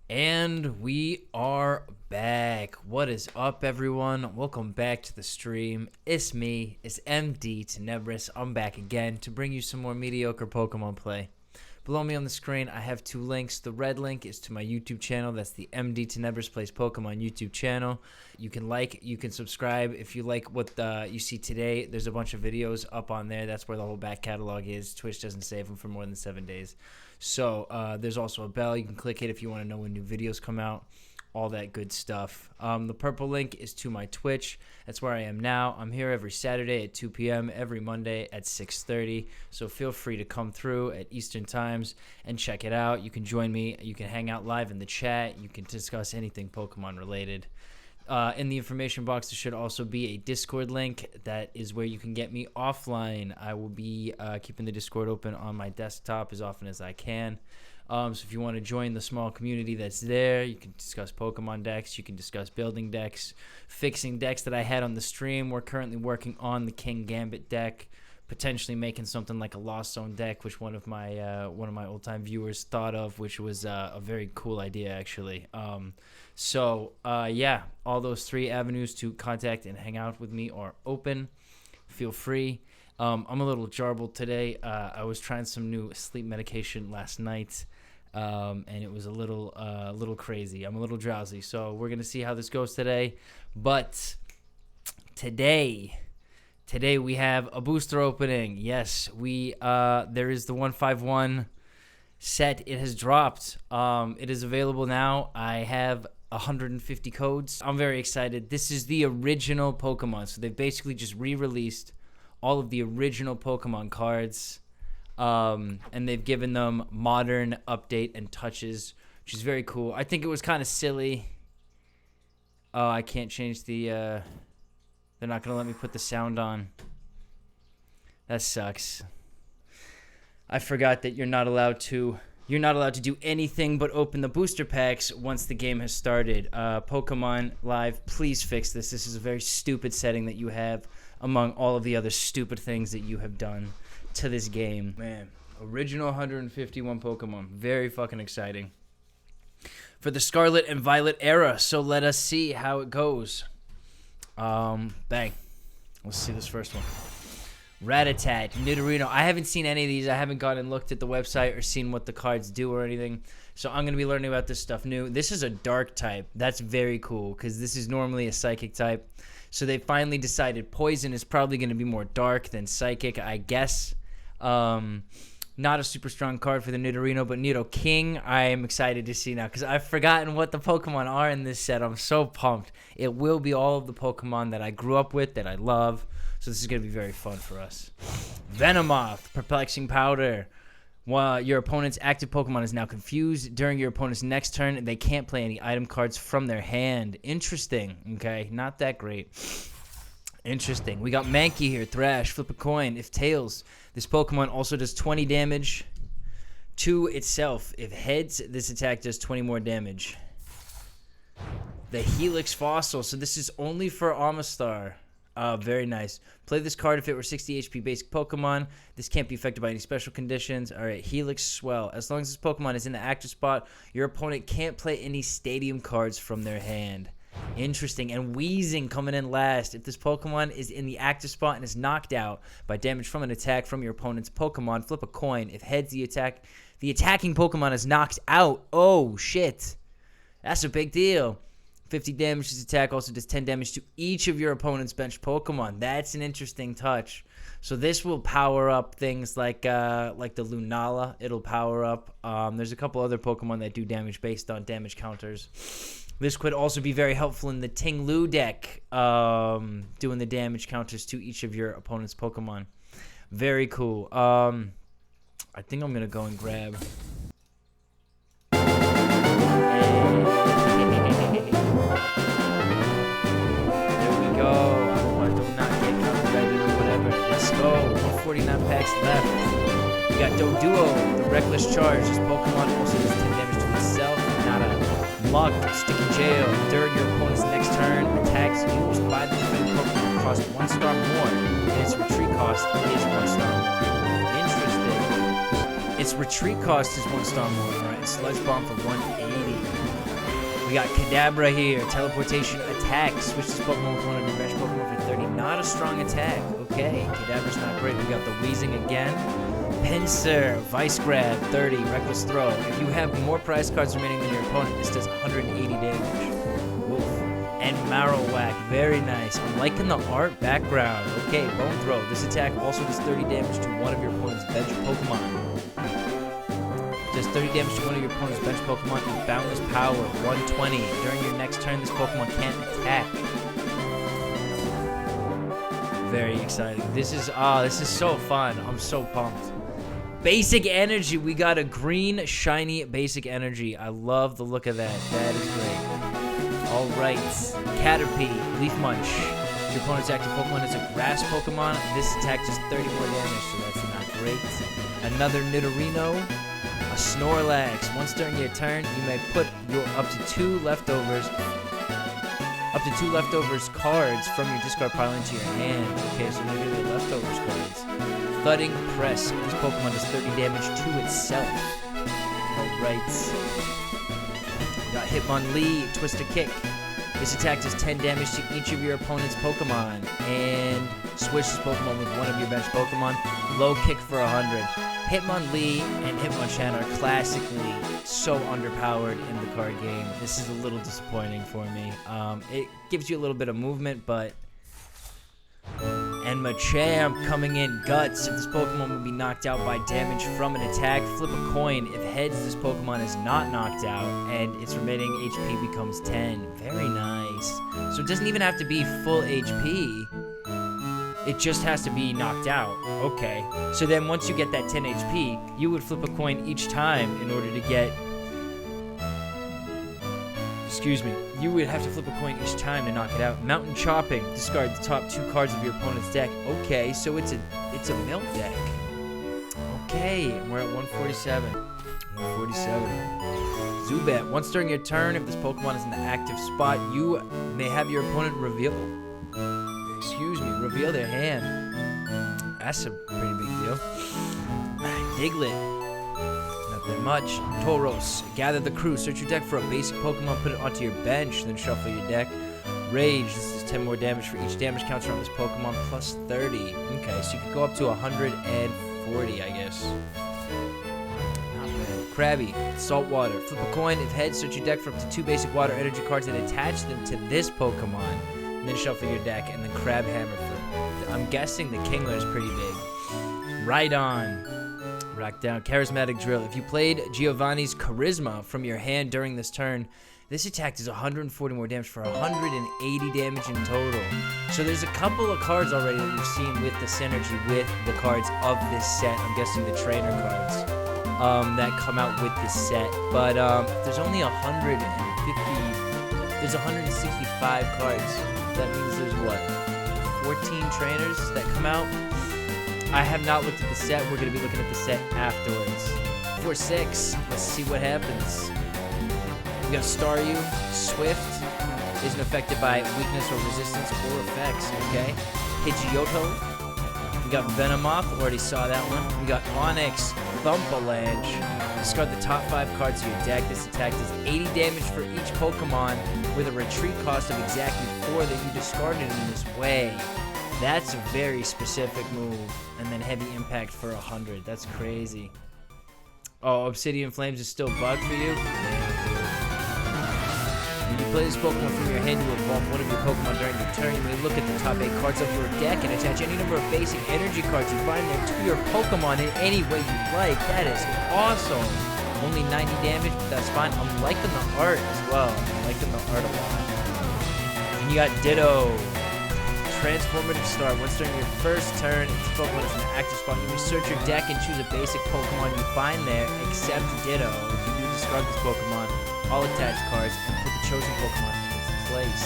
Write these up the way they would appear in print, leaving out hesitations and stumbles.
And we are back. What is up, everyone? Welcome back to the stream. It's me, it's MDTenebris. I'm back again to bring you some more mediocre Pokemon play. Below me on the screen, I have two links. The red link is to my YouTube channel. That's the MDTenebris Plays Pokemon YouTube channel. You can like, you can subscribe. If you like what you see today, there's a bunch of videos up on there. That's where the whole back catalog is. Twitch doesn't save them for more than 7 days. So there's also a bell. You can click it if you want to know when new videos come out. All that good stuff. The purple link is to my Twitch. That's where I am now. I'm here every Saturday at 2 p.m., every Monday at 6:30. So feel free to come through at Eastern Times and check it out. You can join me. You can hang out live in the chat. You can discuss anything Pokemon related. In the information box, there should also be a Discord link. That is where you can get me offline. I will be keeping the Discord open on my desktop as often as I can. So if you want to join the small community that's there, you can discuss Pokemon decks, you can discuss building decks, fixing decks that I had on the stream. We're currently working on the King Gambit deck, potentially making something like a Lost Zone deck, which one of my old time viewers thought of, which was a very cool idea actually. Yeah, all those three avenues to contact and hang out with me are open. Feel free. I'm a little jarbled today. I was trying some new sleep medication last night, and it was a little crazy. I'm a little drowsy, so we're gonna see how this goes today. But today we have a booster opening. Yes, there is the 151 set. It has dropped. It is available now. I have 150 codes. I'm very excited. This is the original Pokemon, so they've basically just re-released all of the original Pokemon cards, and they've given them modern update and touches, which is very cool. I think it was kind of silly. Oh, I can't change the they're not gonna let me put the sound on. That sucks. I forgot that you're not allowed to do anything but open the booster packs once the game has started. Pokemon Live, please fix this. This is a very stupid setting that you have among all of the other stupid things that you have done to this game. Man, original 151 Pokemon. Very fucking exciting. For the Scarlet and Violet era, so let us see how it goes. Bang. Let's see this first one. Rattata, Nidorino. I haven't seen any of these. I haven't gone and looked at the website or seen what the cards do or anything. So I'm going to be learning about this stuff new. This is a dark type. That's very cool because this is normally a psychic type. So they finally decided poison is probably going to be more dark than psychic, I guess. Not a super strong card for the Nidorino, but Nidoking, I am excited to see now because I've forgotten what the Pokemon are in this set. I'm so pumped. It will be all of the Pokemon that I grew up with, that I love. So this is going to be very fun for us. Venomoth, Perplexing Powder. While your opponent's active Pokemon is now confused, during your opponent's next turn, they can't play any item cards from their hand. Interesting. Okay, not that great. Interesting. We got Mankey here. Thrash, flip a coin. If tails, this Pokemon also does 20 damage to itself. If heads, this attack does 20 more damage. The Helix Fossil. So this is only for Amistar. Very nice. Play this card if it were 60 HP basic Pokemon. This can't be affected by any special conditions. Alright, Helix Swell. As long as this Pokemon is in the active spot, your opponent can't play any stadium cards from their hand. Interesting. And Wheezing coming in last. If this Pokemon is in the active spot and is knocked out by damage from an attack from your opponent's Pokemon, flip a coin. If heads, the attacking Pokemon is knocked out. Oh, shit. That's a big deal. 50 damage. This attack also does 10 damage to each of your opponent's bench Pokemon. That's an interesting touch. So this will power up things like the Lunala. It'll power up. There's a couple other Pokemon that do damage based on damage counters. This could also be very helpful in the Ting-Lu deck, doing the damage counters to each of your opponent's Pokemon. Very cool. I think I'm going to go and grab... Let's go. 149 packs left. We got Doduo, the Reckless Charge. This Pokemon also does 10 damage to itself. Not a Muck, Stick in Jail. During your opponent's next turn, attacks used by the defending Pokemon cost 1 star more, and its retreat cost is 1 star more. Interesting. Its retreat cost is 1 star more. Alright, Sludge Bomb for 180. got Kadabra here. Teleportation attack. Switch this Pokemon with one of your bench Pokemon for 30. Not a strong attack. Okay, Kadabra's not great. We got the Weezing again. Pinsir, Vice Grab, 30. Reckless Throw. If you have more prize cards remaining than your opponent, this does 180 damage. Woof. And Marowak, very nice. I'm liking the art background. Okay, Bone Throw. This attack also does 30 damage to one of your opponent's bench Pokemon. Does 30 damage to one of your opponent's bench Pokemon with Boundless Power, 120. During your next turn, this Pokemon can't attack. Very exciting. This is so fun. I'm so pumped. Basic Energy. We got a green, shiny Basic Energy. I love the look of that. That is great. All right. Caterpie, Leaf Munch. Your opponent's active Pokemon is a Grass Pokemon. This attack does 30 more damage, so that's not great. Another Nidorino. A Snorlax. Once during your turn, you may put your up to two leftovers cards from your discard pile into your hand. Okay, so maybe they're leftovers cards. Thudding Press. This Pokemon does 30 damage to itself. Alright. We got Hitmonlee, Twister Kick. This attack does 10 damage to each of your opponent's Pokemon. And switch this Pokemon with one of your bench Pokemon. Low Kick for 100. Hitmonlee and Hitmonchan are classically so underpowered in the card game. This is a little disappointing for me. It gives you a little bit of movement, but... And Machamp coming in Guts. If this Pokemon will be knocked out by damage from an attack, flip a coin. If heads, this Pokemon is not knocked out, and its remaining HP becomes 10. Very nice. So it doesn't even have to be full HP. It just has to be knocked out. Okay. So then once you get that 10 HP, you would flip a coin each time in order to get... Excuse me. You would have to flip a coin each time to knock it out. Mountain Chopping. Discard the top two cards of your opponent's deck. Okay, so it's a milk deck. Okay, and we're at 147. 147. Zubat. Once during your turn, if this Pokemon is in the active spot, you may have your opponent reveal their hand. That's a pretty big deal. Diglett. Nothing much. Tauros. Gather the crew. Search your deck for a basic Pokemon. Put it onto your bench. Then shuffle your deck. Rage. This is 10 more damage for each damage counter on this Pokemon. Plus 30. Okay, so you could go up to 140, I guess. Not bad. Krabby. Saltwater. Flip a coin. If heads, search your deck for up to 2 basic water energy cards and attach them to this Pokemon. And then shuffle your deck. And then Crab Hammer for... I'm guessing the Kingler is pretty big. Rhydon. Rack down. Charismatic Drill. If you played Giovanni's Charisma from your hand during this turn, this attack does 140 more damage for 180 damage in total. So there's a couple of cards already that we've seen with the synergy with the cards of this set. I'm guessing the trainer cards that come out with this set. But there's only 150. There's 165 cards. That means there's what? 14 trainers that come out. I have not looked at the set. We're going to be looking at the set afterwards. 4-6. Let's see what happens. We got Staryu. Swift isn't affected by weakness or resistance or effects. Okay. Pidgeotto. We got Venomoth. Already saw that one. We got Onix. Thumpalanche. Discard the top 5 cards of your deck. This attack does 80 damage for each Pokemon with a retreat cost of exactly 4 that you discarded in this way. That's a very specific move. And then Heavy Impact for 100. That's crazy. Oh, Obsidian Flames is still bugged for you? When you play this Pokemon from your hand, you evolve one of your Pokemon during your turn. You may look at the top 8 cards of your deck and attach any number of basic energy cards you find there to your Pokemon in any way you like. That is awesome. Only 90 damage, but that's fine. I'm liking the art as well. I'm liking the art a lot. And you got Ditto. Transformative Start. Once during your first turn, if this Pokemon is in an active spot, you may search your deck and choose a basic Pokemon you find there, except Ditto. If you do discard this Pokemon, all attached cards, and put the chosen Pokemon in its place.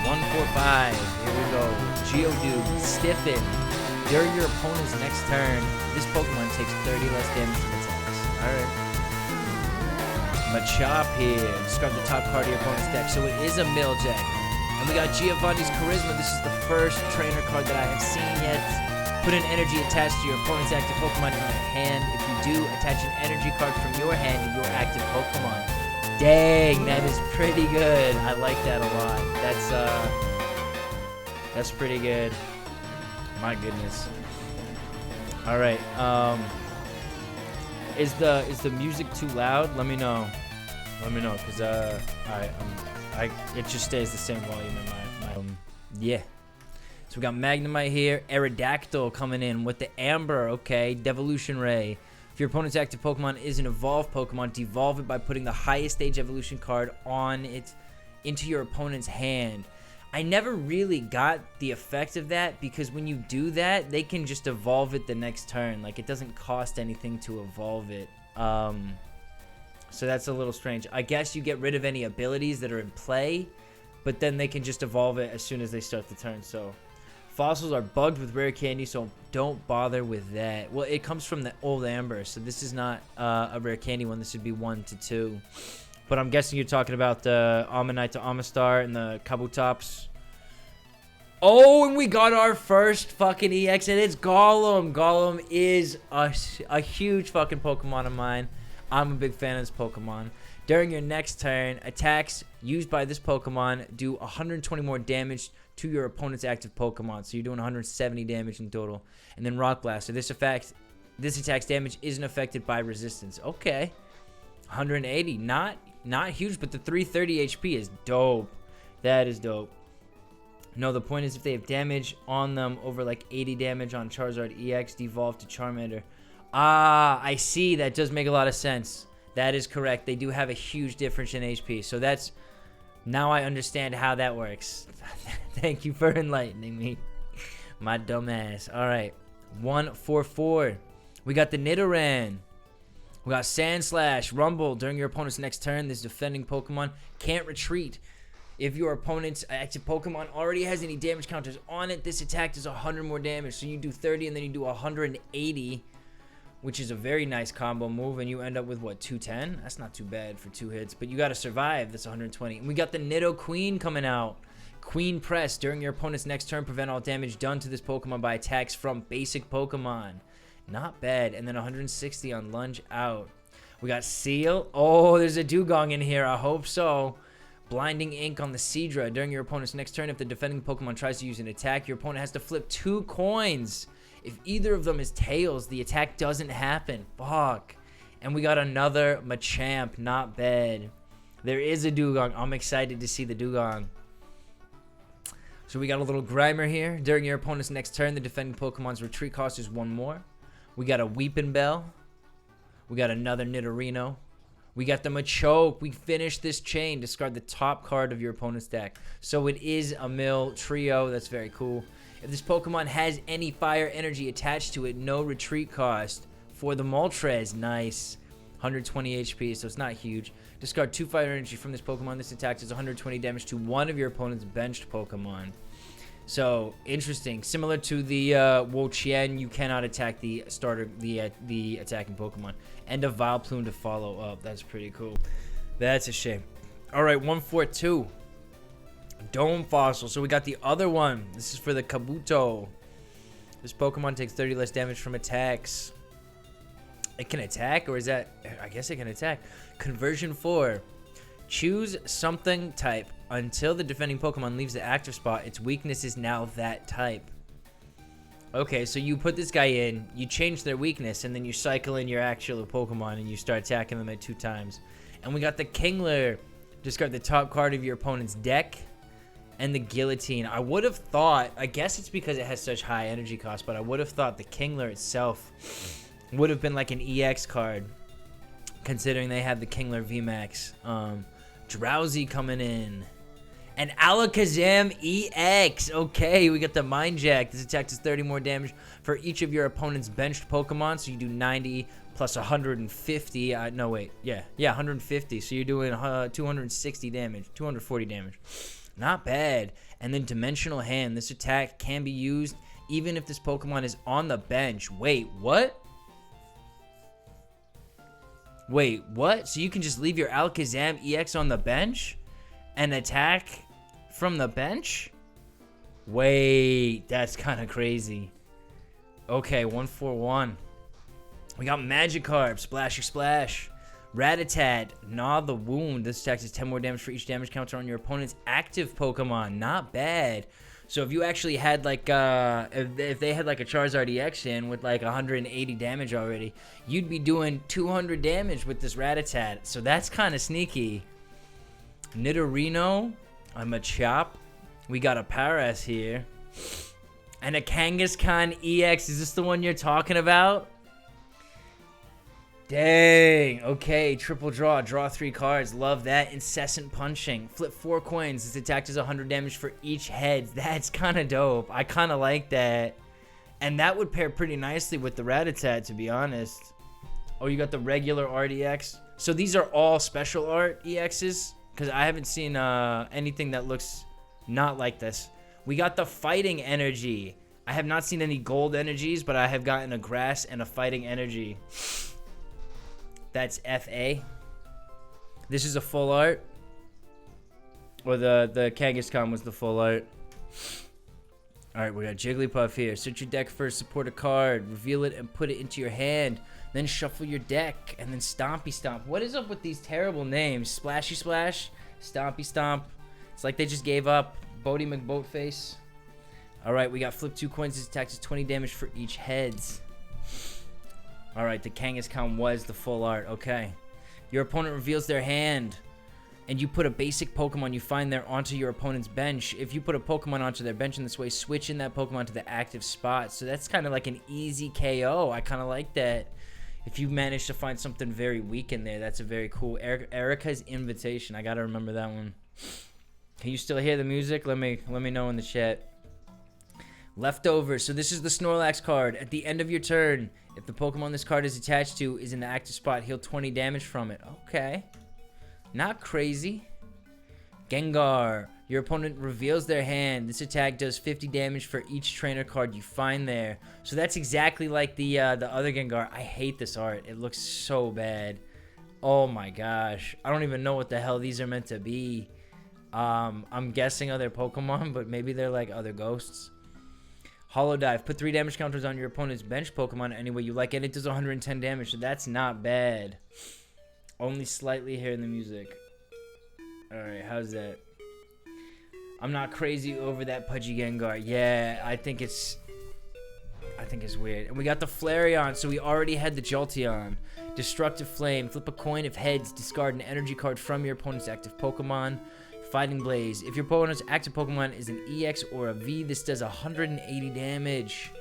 145. Here we go. Geodude. Stiffen. During your opponent's next turn, this Pokemon takes 30 less damage from attacks. Alright. Machop here. Discard the top card of your opponent's deck. So it is a mill deck. And we got Giovanni's Charisma. This is the first trainer card that I have seen yet. Put an energy attached to your opponent's active Pokemon in your hand. If you do, attach an energy card from your hand to your active Pokemon. Dang, that is pretty good. I like that a lot. That's pretty good. My goodness. All right. Is the music too loud? Let me know. Let me know, cause it just stays the same volume in my yeah. So we got Magnemite here, Aerodactyl coming in with the Amber. Okay, Devolution Ray. If your opponent's active Pokemon is an evolved Pokemon, devolve it by putting the highest stage evolution card on it into your opponent's hand. I never really got the effect of that because when you do that, they can just evolve it the next turn. Like, it doesn't cost anything to evolve it. So that's a little strange. I guess you get rid of any abilities that are in play, but then they can just evolve it as soon as they start the turn. So fossils are bugged with rare candy, so don't bother with that. Well, it comes from the old Amber, so this is not a rare candy one. This would be 1 to 2. But I'm guessing you're talking about the Ammonite to Amistar and the Kabutops. Oh, and we got our first fucking EX, and it's Golem. Golem is a huge fucking Pokemon of mine. I'm a big fan of this Pokemon. During your next turn, attacks used by this Pokemon do 120 more damage to your opponent's active Pokemon. So you're doing 170 damage in total. And then Rock Blast. So this attack's damage isn't affected by resistance. Okay. 180. Not huge, but the 330 HP is dope. That is dope. No, the point is if they have damage on them over like 80 damage on Charizard EX, devolve to Charmander. Ah, I see. That does make a lot of sense. That is correct. They do have a huge difference in HP. So that's... Now I understand how that works. Thank you for enlightening me. My dumb ass. All right. 144. We got the Nidoran. We got Sandslash. Rumble. During your opponent's next turn, this defending Pokemon can't retreat. If your opponent's active Pokemon already has any damage counters on it, this attack does 100 more damage. So you do 30 and then you do 180, which is a very nice combo move, and you end up with, what, 210? That's not too bad for 2 hits, but you got to survive. That's 120. And we got the Nidoqueen coming out. Queen Press. During your opponent's next turn, prevent all damage done to this Pokemon by attacks from basic Pokemon. Not bad. And then 160 on Lunge Out. We got Seal. Oh, there's a Dugong in here. I hope so. Blinding Ink on the Seadra. During your opponent's next turn, if the defending Pokemon tries to use an attack, your opponent has to flip 2 coins. If either of them is Tails, the attack doesn't happen. Fuck. And we got another Machamp. Not bad. There is a Dugong. I'm excited to see the Dugong. So we got a little Grimer here. During your opponent's next turn, the defending Pokemon's retreat cost is 1 more. We got a Weeping Bell. We got another Nidorino. We got the Machoke. We finished this chain. Discard the top card of your opponent's deck. So it is a mill trio. That's very cool. If this Pokemon has any fire energy attached to it, no retreat cost. For the Moltres, nice. 120 HP, so it's not huge. Discard 2 fire energy from this Pokemon. This attack does 120 damage to one of your opponent's benched Pokemon. So, interesting. Similar to the Wo-Chien, you cannot attack the starter, the attacking Pokemon. And a Vileplume to follow up. That's pretty cool. That's a shame. All right, 142. Dome Fossil. So we got the other one. This is for the Kabuto. This Pokemon takes 30 less damage from attacks. It can attack, or is that... I guess it can attack. Conversion 4. Choose something type. Until the defending Pokemon leaves the active spot, its weakness is now that type. Okay, so you put this guy in, you change their weakness, and then you cycle in your actual Pokemon, and you start attacking them at 2 times. And we got the Kingler. Discard the top card of your opponent's deck. And the Guillotine. I would have thought... I guess it's because it has such high energy cost, but I would have thought the Kingler itself would have been like an EX card, considering they have the Kingler VMAX. Drowsy coming in. And Alakazam EX. Okay, we got the Mind Jack. This attack does 30 more damage for each of your opponent's benched Pokemon. So you do 90 plus 150. No, wait. Yeah, 150. So you're doing 260 damage. 240 damage. Not bad. And then Dimensional Hand. This attack can be used even if this Pokemon is on the bench. Wait, what? Wait, what? So you can just leave your Alakazam EX on the bench and attack from the bench? Wait, that's kind of crazy. Okay, 141. We got Magikarp, Splashy Splash. Rattata, Gnaw the Wound. This attack is 10 more damage for each damage counter on your opponent's active Pokemon. Not bad. So if you actually had like, if they had like a Charizard EX in with like 180 damage already, you'd be doing 200 damage with this Rattata. So that's kind of sneaky. Nidorino, a Machop. We got a Paras here. And a Kangaskhan EX. Is this the one you're talking about? Dang. Okay, triple draw. Draw 3 cards. Love that. Incessant Punching. Flip 4 coins. This attack does 100 damage for each head. That's kind of dope. I kind of like that. And that would pair pretty nicely with the Rattata, to be honest. Oh, you got the regular RDX. So these are all special art EXs? Because I haven't seen anything that looks not like this. We got the Fighting Energy. I have not seen any gold energies, but I have gotten a Grass and a Fighting Energy. That's FA. This is a full art. Or the Kangaskhan was the full art. Alright, we got Jigglypuff here. Search your deck first, support a card, reveal it and put it into your hand. Then shuffle your deck, and then Stompy Stomp. What is up with these terrible names? Splashy Splash, Stompy Stomp. It's like they just gave up. Bodie McBoatface. Alright, we got Flip 2 coins. This attack is 20 damage for each heads. Alright, the Kangaskhan was the full art. Okay. Your opponent reveals their hand, and you put a basic Pokemon you find there onto your opponent's bench. If you put a Pokemon onto their bench in this way, switch in that Pokemon to the active spot. So that's kind of like an easy KO. I kind of like that. If you manage to find something very weak in there, that's a very cool. Erica's Invitation. I got to remember that one. Can you still hear the music? Let me know in the chat. Leftovers. So this is the Snorlax card. At the end of your turn, if the Pokemon this card is attached to is in the active spot, heal 20 damage from it. Okay. Not crazy. Gengar. Your opponent reveals their hand. This attack does 50 damage for each trainer card you find there. So that's exactly like the other Gengar. I hate this art. It looks so bad. Oh my gosh. I don't even know what the hell these are meant to be. I'm guessing other Pokemon, but maybe they're like other ghosts. Hollow Dive. Put 3 damage counters on your opponent's bench Pokemon any way you like, and it does 110 damage, so that's not bad. Only slightly hearing the music. Alright, how's that? I'm not crazy over that Pudgy Gengar. Yeah, I think it's weird. And we got the Flareon, so we already had the Jolteon. Destructive Flame. Flip a coin if heads. Discard an energy card from your opponent's active Pokemon. Fighting Blaze. If your opponent's active Pokemon is an EX or a V, this does 180 damage.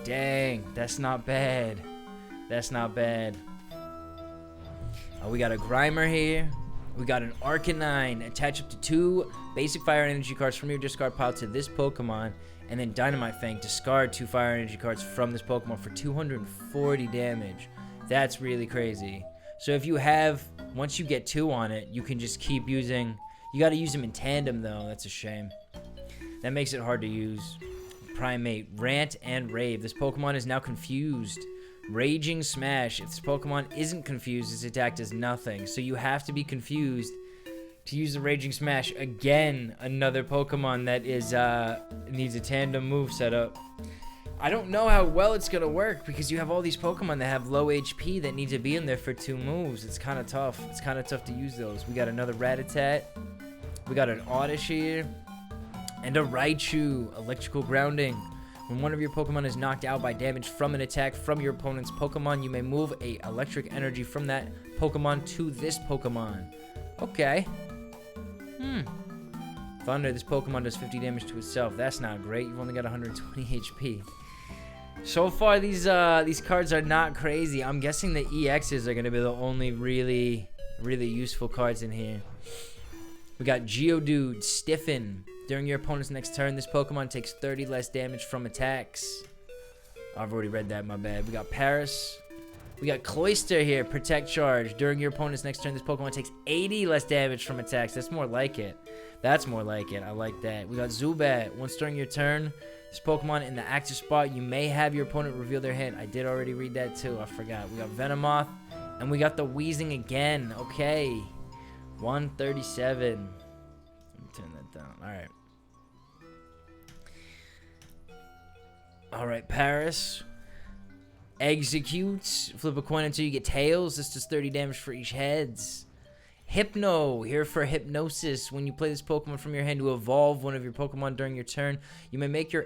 Dang, that's not bad. That's not bad. We got a Grimer here. We got an Arcanine. Attach up to 2 basic fire energy cards from your discard pile to this Pokemon. And then Dynamite Fang. Discard 2 fire energy cards from this Pokemon for 240 damage. That's really crazy. So if you have, once you get 2 on it, you can just keep using. You got to use them in tandem, though. That's a shame. That makes it hard to use. Primate. Rant and Rave. This Pokemon is now confused. Raging Smash. If this Pokemon isn't confused, this attack does nothing. So you have to be confused to use the Raging Smash. Again, another Pokemon that is needs a tandem move setup. I don't know how well it's going to work because you have all these Pokemon that have low HP that need to be in there for 2 moves. It's kind of tough. It's kind of tough to use those. We got another Rattata. We got an Oddish here. And a Raichu. Electrical Grounding. When one of your Pokemon is knocked out by damage from an attack from your opponent's Pokemon, you may move a electric energy from that Pokemon to this Pokemon. Okay. Thunder. This Pokemon does 50 damage to itself. That's not great. You've only got 120 HP. So far, these cards are not crazy. I'm guessing the EXs are going to be the only really useful cards in here. We got Geodude. Stiffen. During your opponent's next turn, this Pokemon takes 30 less damage from attacks. I've already read that, my bad. We got Paris. We got Cloyster here. Protect Charge. During your opponent's next turn, this Pokemon takes 80 less damage from attacks. That's more like it. That's more like it. I like that. We got Zubat. Once during your turn, this Pokemon in the active spot, you may have your opponent reveal their hand. I did already read that too. I forgot. We got Venomoth. And we got the Weezing again. Okay. 137. Let me turn that down. Alright. Alright, Paris. Execute. Flip a coin until you get tails. This does 30 damage for each heads. Hypno, here for hypnosis. When you play this Pokemon from your hand to evolve one of your Pokemon during your turn, you may make your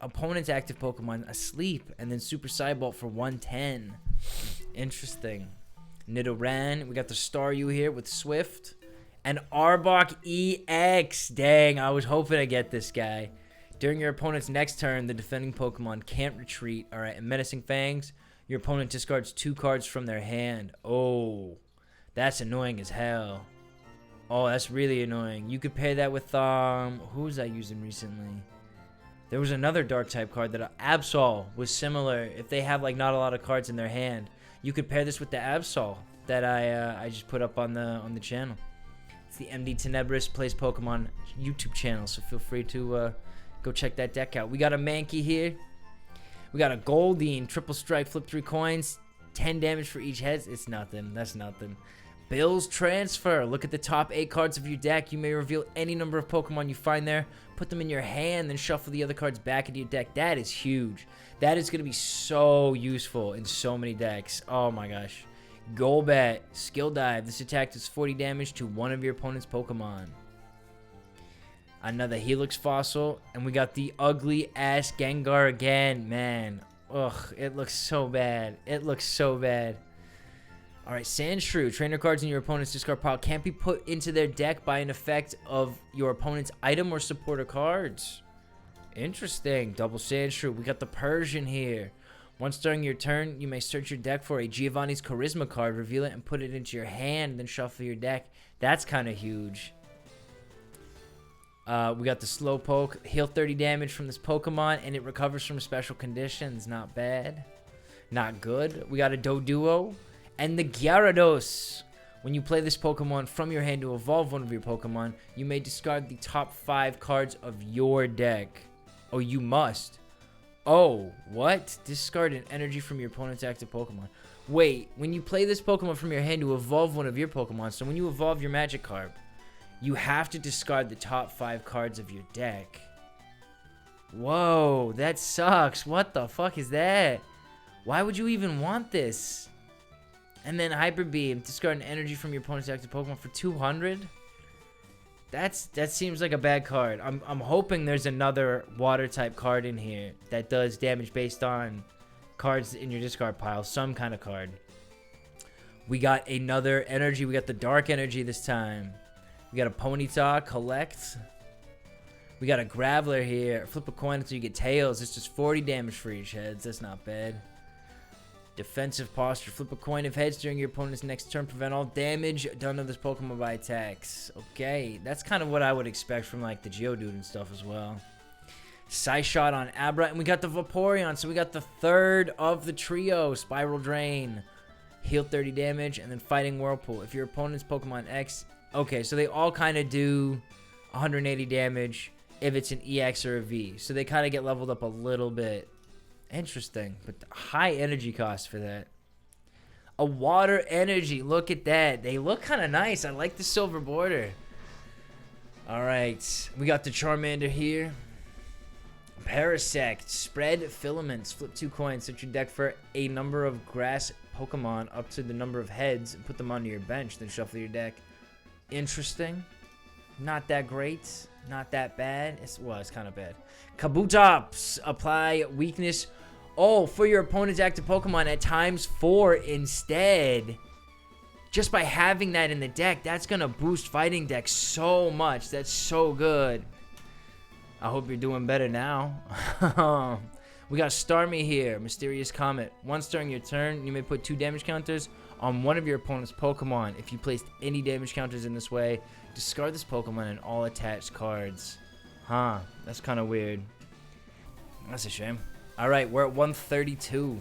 opponent's active Pokemon asleep and then Super Cybolt for 110. Interesting. Nidoran, we got the Staryu here with Swift. And Arbok EX. Dang, I was hoping to get this guy. During your opponent's next turn, the defending Pokemon can't retreat. All right, and Menacing Fangs, your opponent discards 2 cards from their hand. Oh, that's annoying as hell. Oh, that's really annoying. You could pair that with, who was I using recently? There was another Dark-type card that Absol was similar. If they have, like, not a lot of cards in their hand, you could pair this with the Absol that I just put up on the channel. It's the MDTenebris Plays Pokemon YouTube channel, so feel free to go check that deck out. We got a Mankey here. We got a Goldeen, triple strike, flip 3 coins, 10 damage for each head. It's nothing. That's nothing. Bill's Transfer. Look at the top 8 cards of your deck. You may reveal any number of Pokemon you find there. Put them in your hand, then shuffle the other cards back into your deck. That is huge. That is going to be so useful in so many decks. Oh my gosh. Golbat, Skill Dive. This attack does 40 damage to one of your opponent's Pokemon. Another Helix Fossil. And we got the ugly ass Gengar again. Man. Ugh, it looks so bad. It looks so bad. Alright, Sandshrew. Trainer cards in your opponent's discard pile can't be put into their deck by an effect of your opponent's item or supporter cards. Interesting. Double Sandshrew. We got the Persian here. Once during your turn, you may search your deck for a Giovanni's Charisma card, reveal it, and put it into your hand, then shuffle your deck. That's kind of huge. We got the Slowpoke. Heal 30 damage from this Pokemon, and it recovers from special conditions. Not bad. Not good. We got a Doduo. And the Gyarados. When you play this Pokemon from your hand to evolve one of your Pokemon, you may discard the top 5 cards of your deck. Oh, you must. Oh, what? Discard an energy from your opponent's active Pokemon. Wait, when you play this Pokemon from your hand to evolve one of your Pokemon, so when you evolve your Magikarp, you have to discard the top 5 cards of your deck. Whoa, that sucks. What the fuck is that? Why would you even want this? And then Hyper Beam, discard an energy from your opponent's active Pokemon for 200. That seems like a bad card. I'm hoping there's another water type card in here that does damage based on cards in your discard pile, some kind of card. We got another energy. We got the Dark Energy this time. We got a Ponyta, Collect. We got a Graveler here. Flip a coin until you get tails. It's just 40 damage for each heads. That's not bad. Defensive Posture. Flip a coin of heads during your opponent's next turn. Prevent all damage done to this Pokemon by attacks. Okay, that's kind of what I would expect from like the Geodude and stuff as well. Psyshot on Abra. And we got the Vaporeon. So we got the third of the trio. Spiral Drain. Heal 30 damage. And then Fighting Whirlpool. If your opponent's Pokemon X... Okay, so they all kind of do 180 damage if it's an EX or a V. So they kind of get leveled up a little bit. Interesting, but high energy cost for that. A Water Energy. Look at that. They look kind of nice. I like the silver border. All right. We got the Charmander here. Parasect. Spread Filaments. Flip 2 coins. Search your deck for a number of grass Pokemon up to the number of heads and put them onto your bench. Then shuffle your deck. Interesting. Not that great. Not that bad. It's kind of bad. Kabutops. Apply weakness. Oh, for your opponent's active Pokemon at ×4 instead. Just by having that in the deck, that's going to boost fighting decks so much. That's so good. I hope you're doing better now. We got Starmie here. Mysterious Comet. Once during your turn, you may put 2 damage counters on one of your opponent's Pokemon. If you placed any damage counters in this way, discard this Pokemon and all attached cards. Huh, that's kind of weird. That's a shame. All right, we're at 132.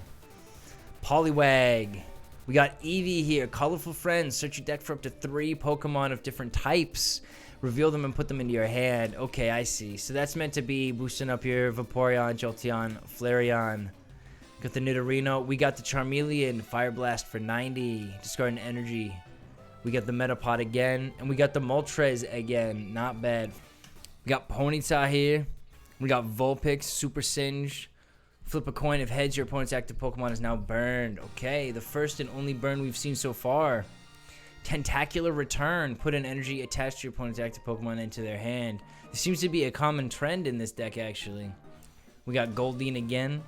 Poliwag. We got Eevee here. Colorful Friends. Search your deck for up to 3 Pokemon of different types. Reveal them and put them into your hand. Okay, I see. So that's meant to be boosting up your Vaporeon, Jolteon, Flareon. Got the Nidorino. We got the Charmeleon. Fire Blast for 90. Discard an energy. We got the Metapod again. And we got the Moltres again. Not bad. We got Ponyta here. We got Vulpix, Super Singe. Flip a coin. If heads, your opponent's active Pokemon is now burned. Okay, the first and only burn we've seen so far. Tentacular Return. Put an energy attached to your opponent's active Pokemon into their hand. This seems to be a common trend in this deck, actually. We got Goldeen again.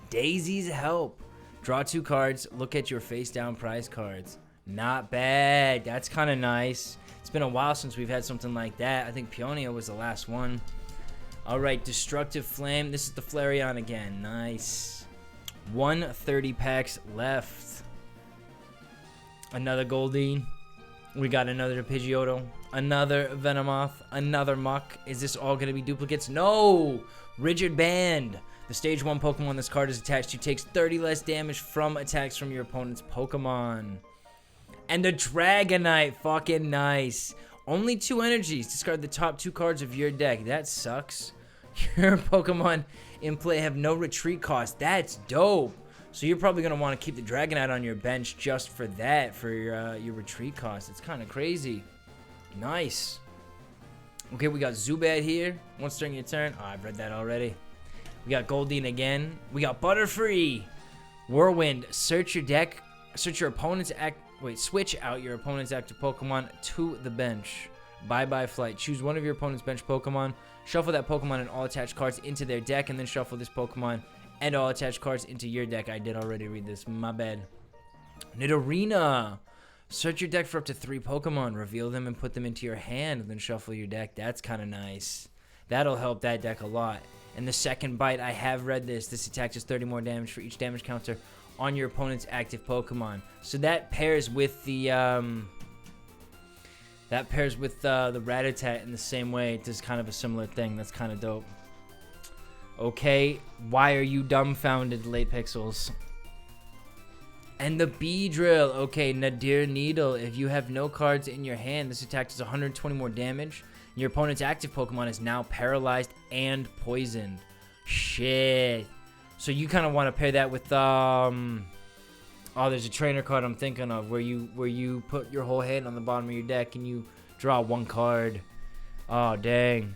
Daisy's Help. Draw 2 cards. Look at your face-down prize cards. Not bad. That's kind of nice. It's been a while since we've had something like that. I think Peonia was the last one. All right, Destructive Flame. This is the Flareon again. Nice. 130 packs left. Another Goldeen. We got another Pidgeotto. Another Venomoth. Another Muck. Is this all going to be duplicates? No! Rigid Band. The stage 1 Pokemon this card is attached to takes 30 less damage from attacks from your opponent's Pokemon. And the Dragonite. Fucking nice. Only 2 energies. Discard the top 2 cards of your deck. That sucks. Your Pokemon in play have no retreat cost. That's dope. So you're probably going to want to keep the Dragonite on your bench just for that, for your retreat cost. It's kind of crazy. Nice. Okay, we got Zubat here. Once during your turn. Oh, I've read that already. We got Goldeen again. We got Butterfree. Whirlwind. Search your deck. Search your opponent's switch out your opponent's active Pokemon to the bench. Bye-bye Flight. Choose one of your opponent's bench Pokemon. Shuffle that Pokemon and all attached cards into their deck, and then shuffle this Pokemon and all attached cards into your deck. I did already read this. My bad. Nidorina. Search your deck for up to 3 Pokemon. Reveal them and put them into your hand, and then shuffle your deck. That's kind of nice. That'll help that deck a lot. And the second bite, I have read this. This attack does 30 more damage for each damage counter on your opponent's active Pokemon. So that pairs with the Rattata in the same way. It does kind of a similar thing. That's kind of dope. Okay, why are you dumbfounded, Late Pixels? And the Beedrill. Okay, Nadir Needle. If you have no cards in your hand, this attack does 120 more damage. Your opponent's active Pokemon is now paralyzed and poisoned. Shit. So you kind of want to pair that with oh, there's a trainer card I'm thinking of where you put your whole hand on the bottom of your deck and you draw 1 card. Oh, dang.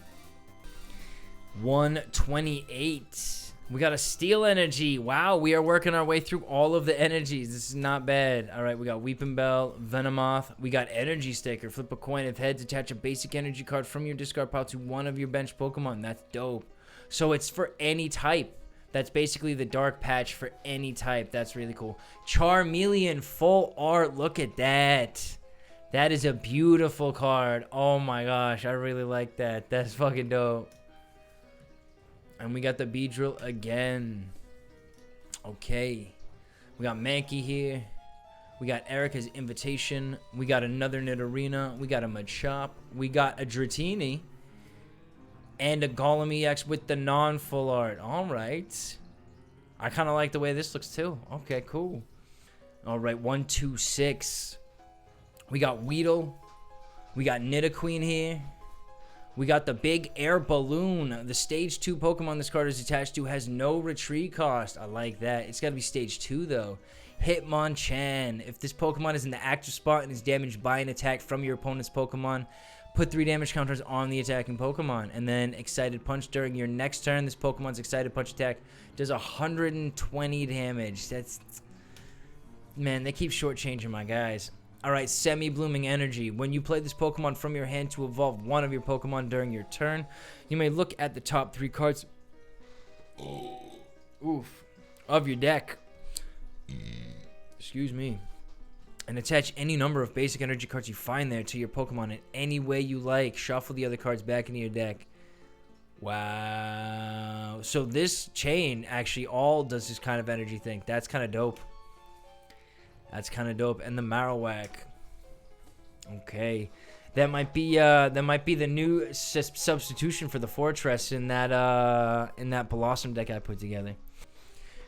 128. We got a Steel Energy. Wow, we are working our way through all of the energies. This is not bad. All right, we got Weeping Bell, Venomoth. We got Energy Sticker. Flip a coin. If heads, attach a basic energy card from your discard pile to one of your bench Pokemon. That's dope. So it's for any type. That's basically the dark patch for any type. That's really cool. Charmeleon, full art. Look at that. That is a beautiful card. Oh my gosh, I really like that. That's fucking dope. And we got the Beedrill again. Okay. We got Mankey here. We got Erica's Invitation. We got another Nidorina. We got a Machop. We got a Dratini. And a Golem EX with the non-full art. Alright. I kind of like the way this looks too. Okay, cool. Alright, 126. We got Weedle. We got Nidoqueen here. We got the big air balloon. The stage 2 Pokemon this card is attached to has no retreat cost. I like that. It's got to be stage 2 though. Hitmonchan. If this Pokemon is in the active spot and is damaged by an attack from your opponent's Pokemon, put 3 damage counters on the attacking Pokemon. And then Excited Punch during your next turn. This Pokemon's Excited Punch attack does 120 damage. That's... Man, they keep shortchanging my guys. Alright, Semi-Blooming Energy. When you play this Pokemon from your hand to evolve one of your Pokemon during your turn, you may look at the top 3 cards of your deck. Excuse me. And attach any number of basic energy cards you find there to your Pokemon in any way you like. Shuffle the other cards back into your deck. Wow. So this chain actually all does this kind of energy thing. That's kind of dope. That's kind of dope. And the Marowak. Okay. That might be the new substitution for the Fortress in that Blossom deck I put together.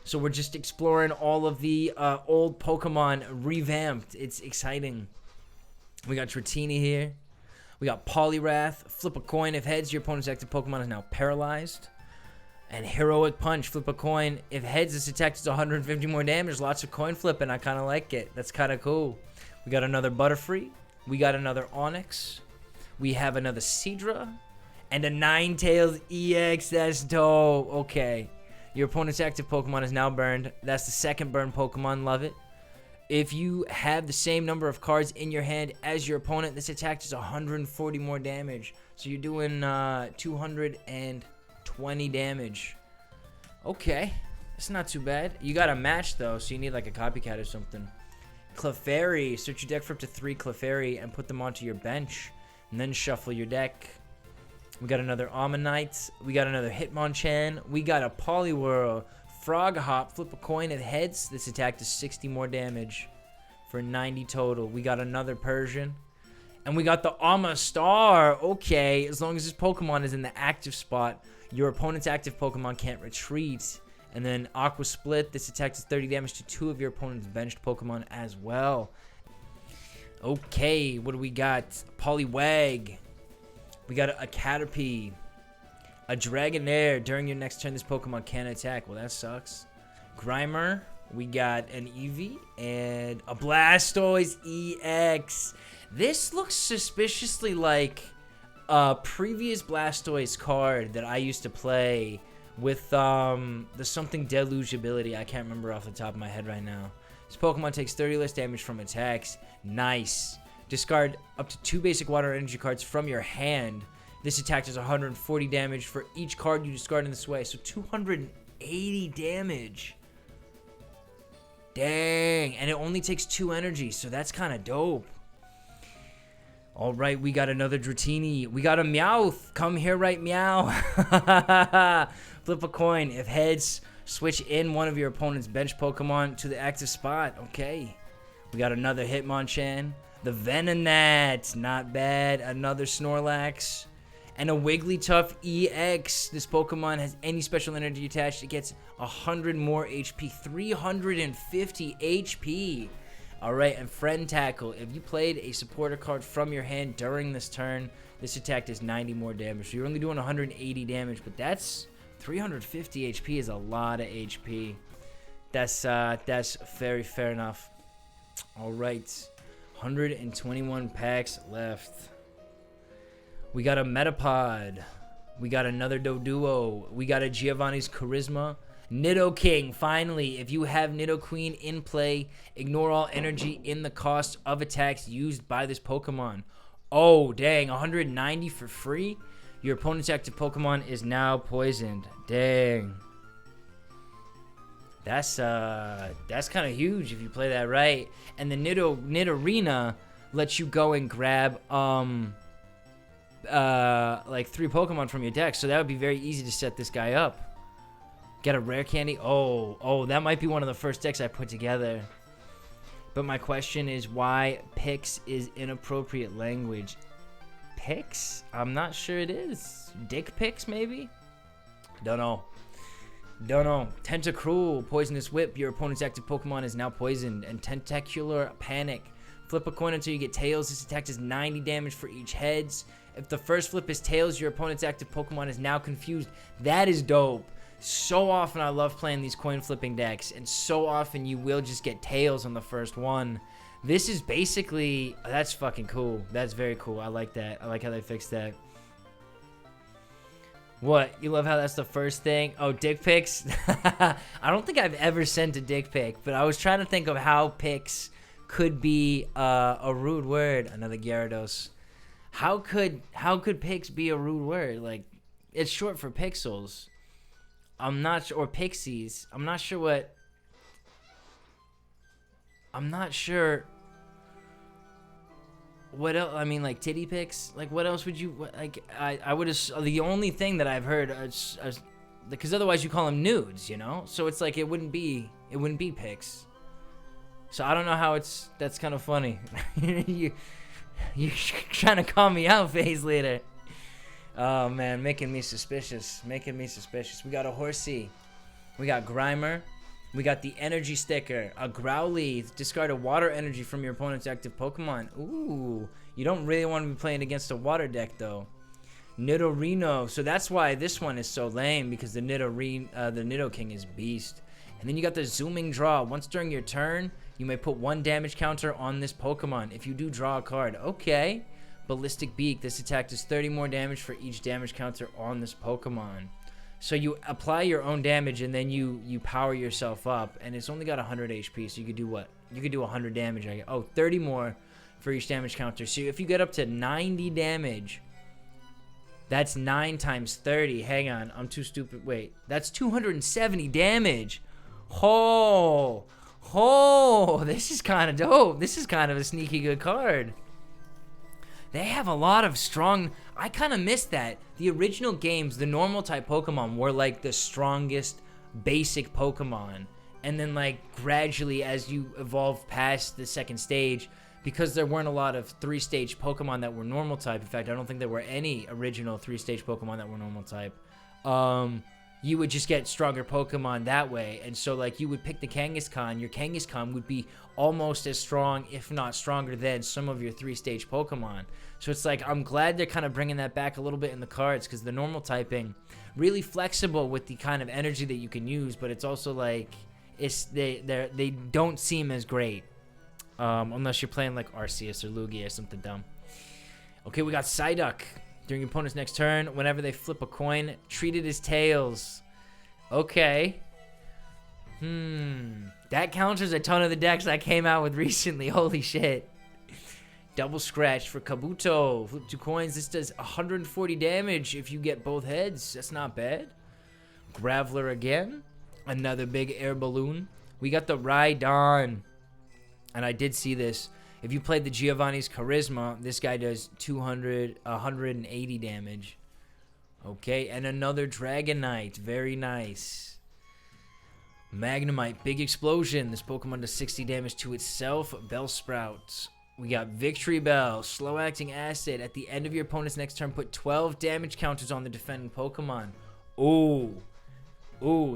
So we're just exploring all of the old Pokemon revamped. It's exciting. We got Dratini here. We got Poliwrath. Flip a coin. If heads, your opponent's active Pokemon is now paralyzed. And Heroic Punch. Flip a coin. If heads, this attack does 150 more damage. Lots of coin flipping. I kind of like it. That's kind of cool. We got another Butterfree. We got another Onix. We have another Seadra. And a Ninetales EX. That's dope. Okay. Your opponent's active Pokemon is now burned. That's the second burn Pokemon. Love it. If you have the same number of cards in your hand as your opponent, this attack does 140 more damage. So you're doing 220 damage. Okay. That's not too bad. You got a match, though, so you need like a copycat or something. Clefairy. Search your deck for up to 3 Clefairy and put them onto your bench. And then shuffle your deck. We got another Ammonite. We got another Hitmonchan. We got a Poliwhirl. Frog Hop. Flip a coin. It heads. This attack does 60 more damage for 90 total. We got another Persian. And we got the Amistar. Okay, as long as this Pokemon is in the active spot, your opponent's active Pokemon can't retreat. And then Aqua Split. This attack does 30 damage to 2 of your opponent's benched Pokemon as well. Okay, what do we got? Poliwag. We got a Caterpie, a Dragonair. During your next turn, this Pokemon can't attack. Well, that sucks. Grimer. We got an Eevee and a Blastoise EX. This looks suspiciously like a previous Blastoise card that I used to play with the something deluge ability. I can't remember off the top of my head right now. This Pokemon takes 30 less damage from attacks. Nice. Discard up to 2 basic water energy cards from your hand. This attack does 140 damage for each card you discard in this way. So 280 damage. Dang. And it only takes 2 energy. So that's kind of dope. Alright, we got another Dratini. We got a Meowth. Come here, right, Meow. Flip a coin. If heads, switch in one of your opponent's bench Pokemon to the active spot. Okay. We got another Hitmonchan. The Venonat, not bad. Another Snorlax. And a Wigglytuff EX. This Pokemon has any special energy attached. It gets 100 more HP. 350 HP. Alright, and Friend Tackle. If you played a supporter card from your hand during this turn, this attack does 90 more damage. So you're only doing 180 damage, but that's 350 HP is a lot of HP. That's very fair enough. Alright. 121 packs left. We got a Metapod. We got another Doduo. We got a Giovanni's Charisma. Nidoking, finally. If you have Nidoqueen in play, ignore all energy in the cost of attacks used by this Pokemon. Oh, dang. 190 for free? Your opponent's active Pokemon is now poisoned. Dang. That's kind of huge if you play that right. And the Nidorina lets you go and grab like 3 Pokemon from your deck. So that would be very easy to set this guy up. Get a rare candy. Oh, that might be one of the first decks I put together. But my question is why Pix is inappropriate language. Pix? I'm not sure it is. Dick pics maybe? Don't know. Tentacruel, Poisonous Whip. Your opponent's active Pokemon is now poisoned. And Tentacular Panic. Flip a coin until you get Tails. This attack does 90 damage for each heads. If the first flip is Tails, your opponent's active Pokemon is now confused. That is dope. So often I love playing these coin flipping decks. And so often you will just get Tails on the first one. This is basically... That's fucking cool. That's very cool. I like that. I like how they fixed that. What? You love how that's the first thing? Oh, dick pics? I don't think I've ever sent a dick pic, but I was trying to think of how pics could be a rude word. Another Gyarados. How could pics be a rude word? Like, it's short for pixels. I'm not sure. Or pixies. I'm not sure what... I'm not sure... What else? I mean, like titty pics. Like, what else would you like? I would. The only thing that I've heard is because otherwise you call them nudes, you know. So it's like it wouldn't be pics. So I don't know how it's. That's kind of funny. you trying to call me out, Phase Leader. Oh man, making me suspicious. We got a Horsey. We got Grimer. We got the energy sticker, a Growly. Discard a water energy from your opponent's active Pokemon. Ooh, you don't really want to be playing against a water deck though. Nidorino. So that's why this one is so lame, because the Nidoking is beast. And then you got the zooming draw. Once during your turn, you may put 1 damage counter on this Pokemon if you do draw a card. Okay. Ballistic Beak. This attack does 30 more damage for each damage counter on this Pokemon. So you apply your own damage, and then you power yourself up, and it's only got 100 HP, so you could do what? You could do 100 damage. 30 more for each damage counter. So if you get up to 90 damage, that's 9 times 30. Hang on, I'm too stupid. Wait, that's 270 damage. Oh, this is kind of dope. This is kind of a sneaky good card. They have a lot of strong... I kind of missed that. The original games, the normal type Pokemon were like the strongest basic Pokemon. And then like gradually as you evolve past the second stage, because there weren't a lot of 3-stage Pokemon that were normal type. In fact, I don't think there were any original 3-stage Pokemon that were normal type. You would just get stronger Pokemon that way. And so like you would pick the Kangaskhan. Your Kangaskhan would be almost as strong, if not stronger, than some of your 3-stage Pokemon. So it's like, I'm glad they're kind of bringing that back a little bit in the cards, because the normal typing, really flexible with the kind of energy that you can use, but it's also like, they don't seem as great. Unless you're playing like Arceus or Lugia or something dumb. Okay, we got Psyduck. During your opponent's next turn, whenever they flip a coin, treat it as tails. Okay. That counters a ton of the decks I came out with recently. Holy shit. Double scratch for Kabuto. Flip 2 coins. This does 140 damage if you get both heads. That's not bad. Graveler again. Another big air balloon. We got the Rhydon. And I did see this. If you played the Giovanni's Charisma, this guy does 180 damage. Okay, and another Dragonite. Very nice. Magnemite, big explosion. This Pokemon does 60 damage to itself. Bellsprout. We got Victory Bell, slow acting acid. At the end of your opponent's next turn, put 12 damage counters on the defending Pokemon. Ooh,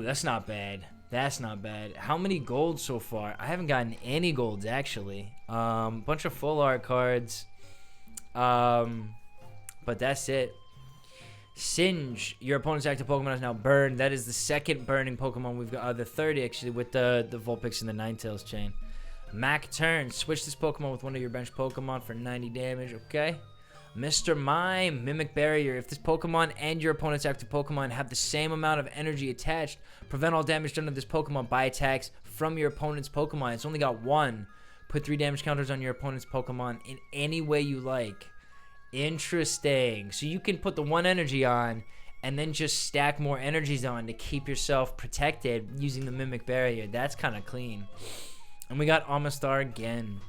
that's not bad. That's not bad. How many golds so far? I haven't gotten any golds, actually. Bunch of full art cards. But that's it. Singe. Your opponent's active Pokemon is now burned. That is the second burning Pokemon we've got. The third, actually, with the Vulpix and the Ninetales chain. Mac turn. Switch this Pokemon with one of your bench Pokemon for 90 damage. Okay. Mr. Mime, Mimic Barrier. If this Pokemon and your opponent's active Pokemon have the same amount of energy attached, prevent all damage done to this Pokemon by attacks from your opponent's Pokemon. It's only got 1. Put 3 damage counters on your opponent's Pokemon in any way you like. Interesting. So you can put the 1 energy on and then just stack more energies on to keep yourself protected using the Mimic Barrier. That's kind of clean. And we got Amistar again.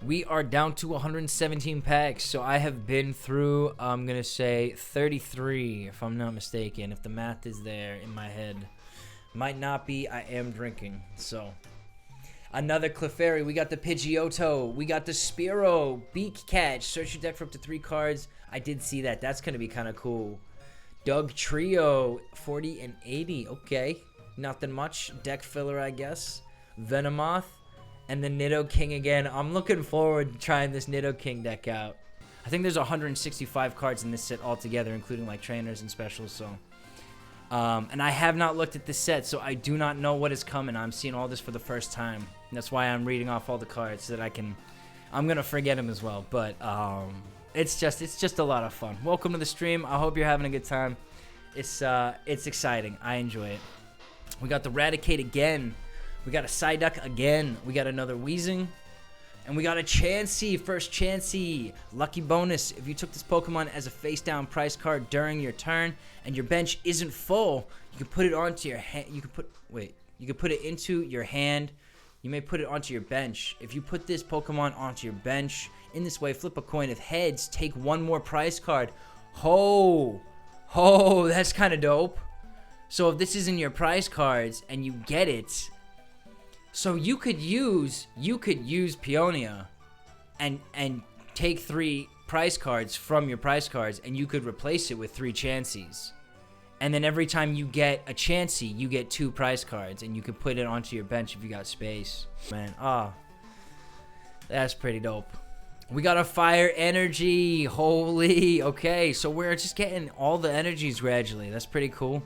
We are down to 117 packs, so I have been through, I'm going to say 33, if I'm not mistaken, if the math is there in my head. Might not be, I am drinking, so. Another Clefairy, we got the Pidgeotto, we got the Spearow, Beak Catch, search your deck for up to 3 cards. I did see that, that's going to be kind of cool. Doug Trio, 40 and 80, okay. Nothing much, deck filler I guess. Venomoth. And the Nidoking again. I'm looking forward to trying this Nidoking deck out. I think there's 165 cards in this set altogether, including like trainers and specials. So, and I have not looked at this set, so I do not know what is coming. I'm seeing all this for the first time. And that's why I'm reading off all the cards so that I can. I'm gonna forget them as well, but it's just a lot of fun. Welcome to the stream. I hope you're having a good time. It's exciting. I enjoy it. We got the Raticate again. We got a Psyduck again. We got another Weezing. And we got a Chansey. First Chansey. Lucky bonus. If you took this Pokemon as a face-down price card during your turn and your bench isn't full, you can put it onto your hand. You can put it into your hand. You may put it onto your bench. If you put this Pokemon onto your bench, in this way, flip a coin. If heads, take 1 more price card. Ho, that's kind of dope. So if this is in your price cards and you get it, so you could use Peonia and take 3 price cards from your price cards, and you could replace it with 3 Chanseys. And then every time you get a Chansey, you get 2 price cards, and you could put it onto your bench if you got space. Man, that's pretty dope. We got a Fire Energy. Holy, okay. So we're just getting all the energies gradually. That's pretty cool.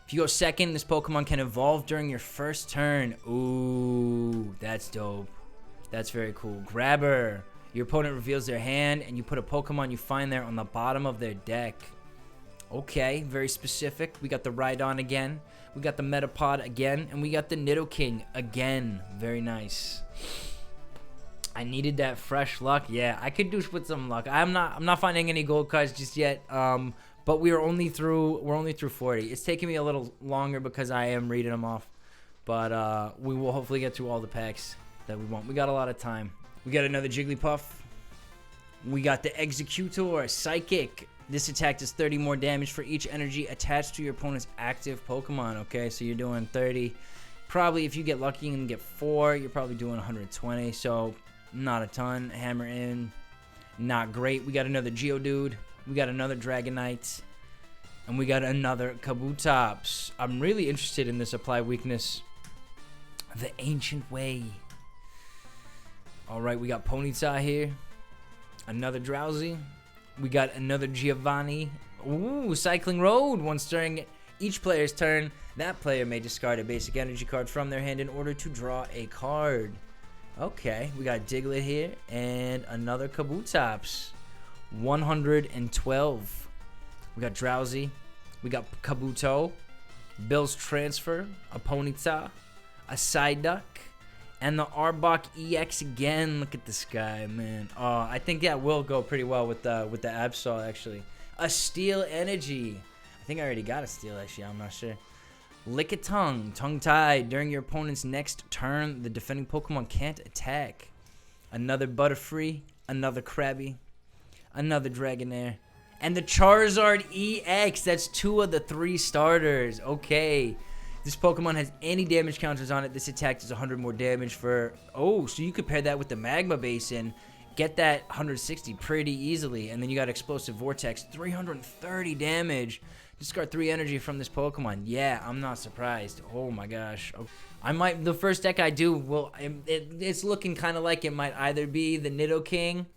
If you go second, this Pokemon can evolve during your first turn. Ooh, that's dope. That's very cool. Grabber. Your opponent reveals their hand, and you put a Pokemon you find there on the bottom of their deck. Okay, very specific. We got the Rhydon again. We got the Metapod again. And we got the Nidoking again. Very nice. I needed that fresh luck. Yeah, I could do with some luck. I'm not finding any gold cards just yet. But we're only through 40. It's taking me a little longer because I am reading them off. But we will hopefully get through all the packs that we want. We got a lot of time. We got another Jigglypuff. We got the Executor, Psychic. This attack does 30 more damage for each energy attached to your opponent's active Pokemon. Okay, so you're doing 30. Probably if you get lucky and get 4, you're probably doing 120. So not a ton. Hammer in. Not great. We got another Geodude. We got another Dragonite. And we got another Kabutops. I'm really interested in this Apply Weakness. The Ancient Way. Alright, we got Ponyta here. Another Drowsy. We got another Giovanni. Ooh, Cycling Road. Once during each player's turn, that player may discard a basic energy card from their hand in order to draw a card. Okay, we got Diglett here and another Kabutops. 112. We got Drowsy. We got Kabuto. Bill's Transfer. A Ponyta. A Psyduck. And the Arbok EX again. Look at this guy, man. Oh, I think that will go pretty well with the Absol, actually. A Steel Energy. I think I already got a Steel, actually. I'm not sure. Lickitung. Tongue-tied. During your opponent's next turn, the defending Pokemon can't attack. Another Butterfree. Another Krabby. Another Dragonair. And the Charizard EX. That's 2 of the 3 starters. Okay. This Pokemon has any damage counters on it. This attack does 100 more damage for... Oh, so you could pair that with the Magma Basin. Get that 160 pretty easily. And then you got Explosive Vortex. 330 damage. Discard 3 energy from this Pokemon. Yeah, I'm not surprised. Oh my gosh. I might... The first deck I do, well, it's looking kind of like it might either be the Nidoking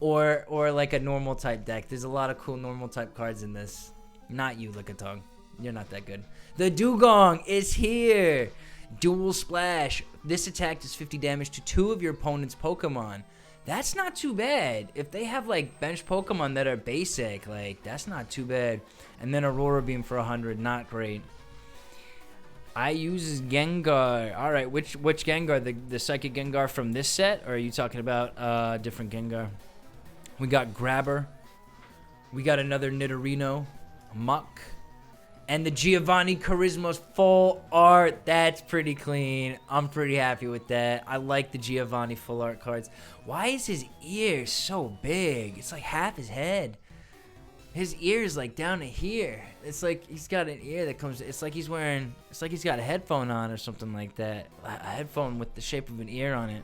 or like a normal type deck. There's a lot of cool normal type cards in this. Not you, Lickitung. You're not that good. The Dugong is here. Dual Splash. This attack does 50 damage to 2 of your opponent's Pokemon. That's not too bad. If they have like bench Pokemon that are basic, like that's not too bad. And then Aurora Beam for 100. Not great. I uses Gengar. All right, which Gengar? The Psychic Gengar from this set, or are you talking about different Gengar? We got Grabber. We got another Nidorino. Muck. And the Giovanni Charisma's full art. That's pretty clean. I'm pretty happy with that. I like the Giovanni full art cards. Why is his ear so big? It's like half his head. His ear is like down to here. It's like he's got an ear that comes... It's like he's wearing... It's like he's got a headphone on or something like that. A headphone with the shape of an ear on it.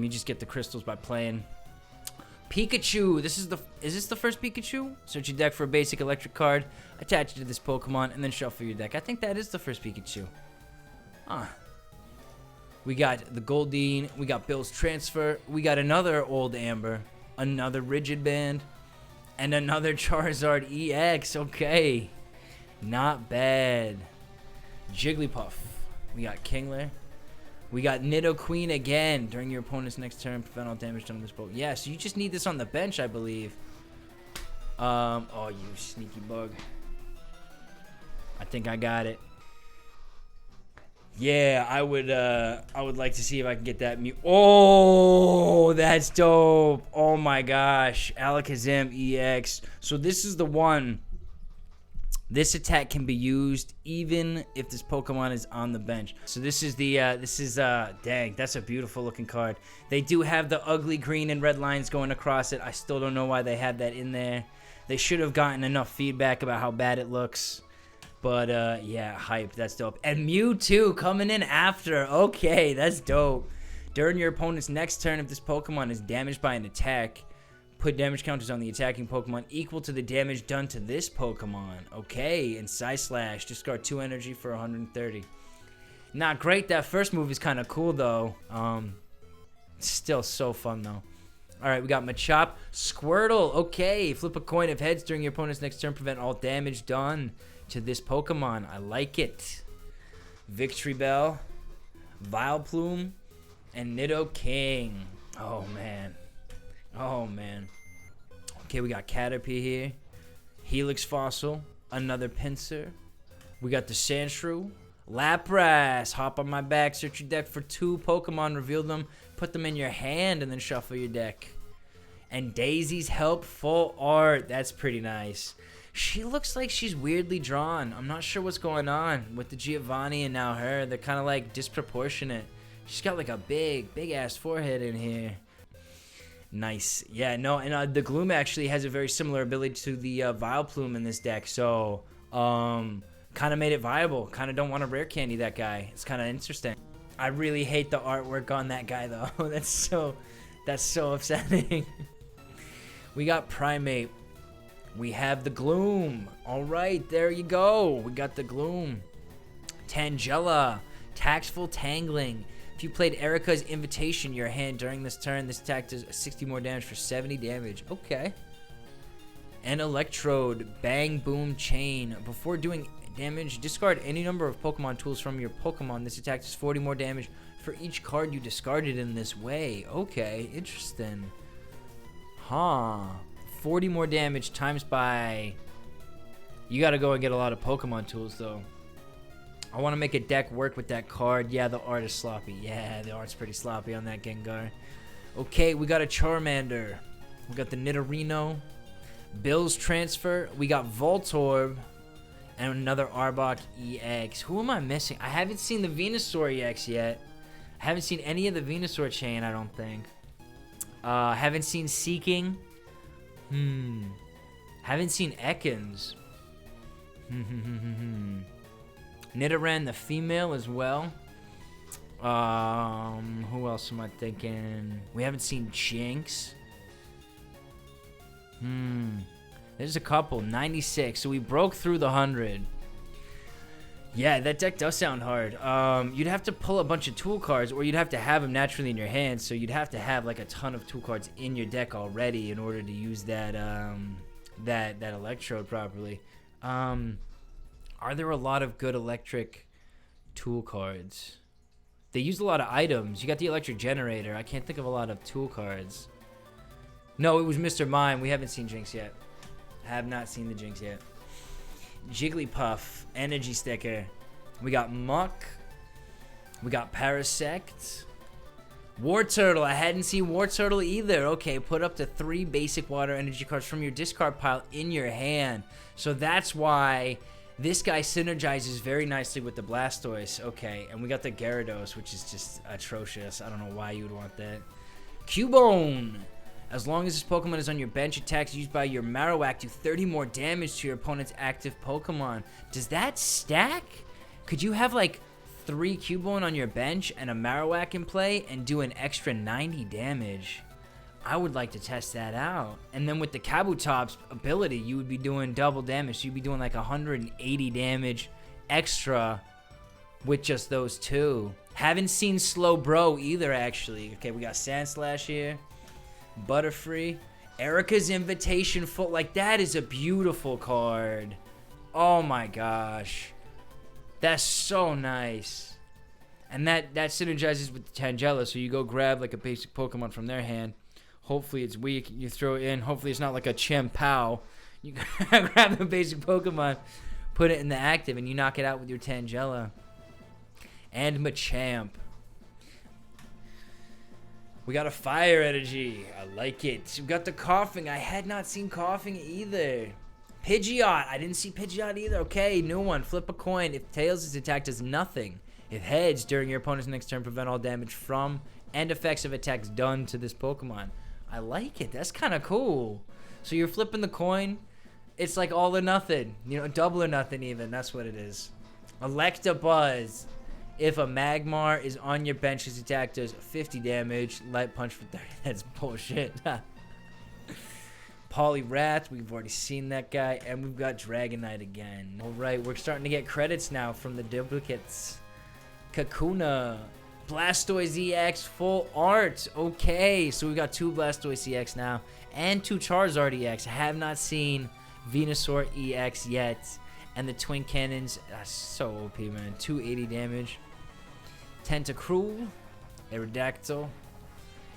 You just get the crystals by playing... Pikachu. Is this the first Pikachu? Search your deck for a basic electric card, attach it to this Pokemon, and then shuffle your deck. I think that is the first Pikachu. Huh. We got the Goldeen. We got Bill's Transfer. We got another Old Amber. Another Rigid Band. And another Charizard EX. Okay. Not bad. Jigglypuff. We got Kingler. We got Nidoqueen again. During your opponent's next turn, prevent all damage done to this Pokemon. Yeah, so you just need this on the bench, I believe. Oh, you sneaky bug. I think I got it. Yeah, I would like to see if I can get that Oh, that's dope. Oh my gosh. Alakazam EX. So this is the one. This attack can be used even if this Pokemon is on the bench. So this is the, dang, that's a beautiful looking card. They do have the ugly green and red lines going across it. I still don't know why they had that in there. They should have gotten enough feedback about how bad it looks. But, yeah, hype, that's dope. And Mewtwo coming in after. Okay, that's dope. During your opponent's next turn, if this Pokemon is damaged by an attack, put damage counters on the attacking Pokemon equal to the damage done to this Pokemon. Okay, and Psyslash. Discard 2 energy for 130. Not great. That first move is kind of cool, though. Still so fun, though. All right, we got Machop. Squirtle. Okay, flip a coin. If heads during your opponent's next turn, prevent all damage done to this Pokemon. I like it. Victory Bell. Vileplume. And Nidoking. Oh, man. Oh, man. Okay, we got Caterpie here. Helix Fossil, another Pinsir. We got the Sandshrew, Lapras. Hop on my back, search your deck for 2 Pokemon, reveal them, put them in your hand, and then shuffle your deck. And Daisy's Help full art. That's pretty nice. She looks like she's weirdly drawn. I'm not sure what's going on with the Giovanni and now her. They're kind of like disproportionate. She's got like a big ass forehead in here. Nice. Yeah, no, and the Gloom actually has a very similar ability to the Vileplume in this deck. So, kind of made it viable. Kind of don't want to rare candy that guy. It's kind of interesting. I really hate the artwork on that guy though. That's so upsetting. We got Primate. We have the Gloom. All right, there you go. We got the Gloom. Tangela. Tactful Tangling. If you played Erica's Invitation your hand during this turn, this attack does 60 more damage for 70 damage. Okay. And Electrode. Bang Boom Chain. Before doing damage, discard any number of Pokemon tools from your Pokemon. This attack does 40 more damage for each card you discarded in this way. Okay, interesting. Huh. 40 more damage times by... You gotta go and get a lot of Pokemon tools, though. I want to make a deck work with that card. Yeah, the art is sloppy. Yeah, the art's pretty sloppy on that Gengar. Okay, we got a Charmander. We got the Nidorino. Bill's Transfer. We got Voltorb. And another Arbok EX. Who am I missing? I haven't seen the Venusaur EX yet. I haven't seen any of the Venusaur chain, I don't think. Haven't seen Seeking. Haven't seen Ekans. Nidoran, the female, as well. Who else am I thinking? We haven't seen Jinx. There's a couple. 96. So we broke through the 100. Yeah, that deck does sound hard. You'd have to pull a bunch of tool cards, or you'd have to have them naturally in your hand. So you'd have to have like a ton of tool cards in your deck already in order to use that that Electrode properly. Are there a lot of good electric tool cards? They use a lot of items. You got the electric generator. I can't think of a lot of tool cards. No, it was Mr. Mime. We haven't seen Jinx yet. Have not seen the Jinx yet. Jigglypuff, energy sticker. We got Muck. We got Parasect. Wartortle. I hadn't seen Wartortle either. Okay, put up to 3 basic water energy cards from your discard pile in your hand. So that's why this guy synergizes very nicely with the Blastoise. Okay, and we got the Gyarados, which is just atrocious. I don't know why you would want that. Cubone. As long as this Pokemon is on your bench, attacks used by your Marowak do 30 more damage to your opponent's active Pokemon. Does that stack? Could you have like 3 Cubone on your bench and a Marowak in play and do an extra 90 damage? I would like to test that out. And then with the Kabutops ability, you would be doing double damage. So you'd be doing like 180 damage extra with just those 2. Haven't seen Slowbro either, actually. Okay, we got Sandslash here. Butterfree. Erica's Invitation full. Like, that is a beautiful card. Oh my gosh. That's so nice. And that synergizes with the Tangela. So you go grab like a basic Pokemon from their hand. Hopefully it's weak. You throw it in. Hopefully it's not like a Chien-Pao. You grab a basic Pokemon, put it in the active, and you knock it out with your Tangela. And Machamp. We got a Fire Energy. I like it. We got the Coughing. I had not seen Coughing either. Pidgeot. I didn't see Pidgeot either. Okay, new one. Flip a coin. If Tails' attack does nothing. If heads, during your opponent's next turn, prevent all damage from and effects of attacks done to this Pokemon. I like it. That's kind of cool. So you're flipping the coin. It's like all or nothing. You know, double or nothing even. That's what it is. Electabuzz. If a Magmar is on your bench, his attack does 50 damage. Light Punch for 30. That's bullshit. Poliwrath. We've already seen that guy. And we've got Dragonite again. All right. We're starting to get credits now from the duplicates. Kakuna. Blastoise EX full art. Okay, so we got 2 Blastoise EX now and 2 Charizard EX. I have not seen Venusaur EX yet. And the Twin Cannons, that's so OP, man. 280 damage. Tentacruel, Aerodactyl,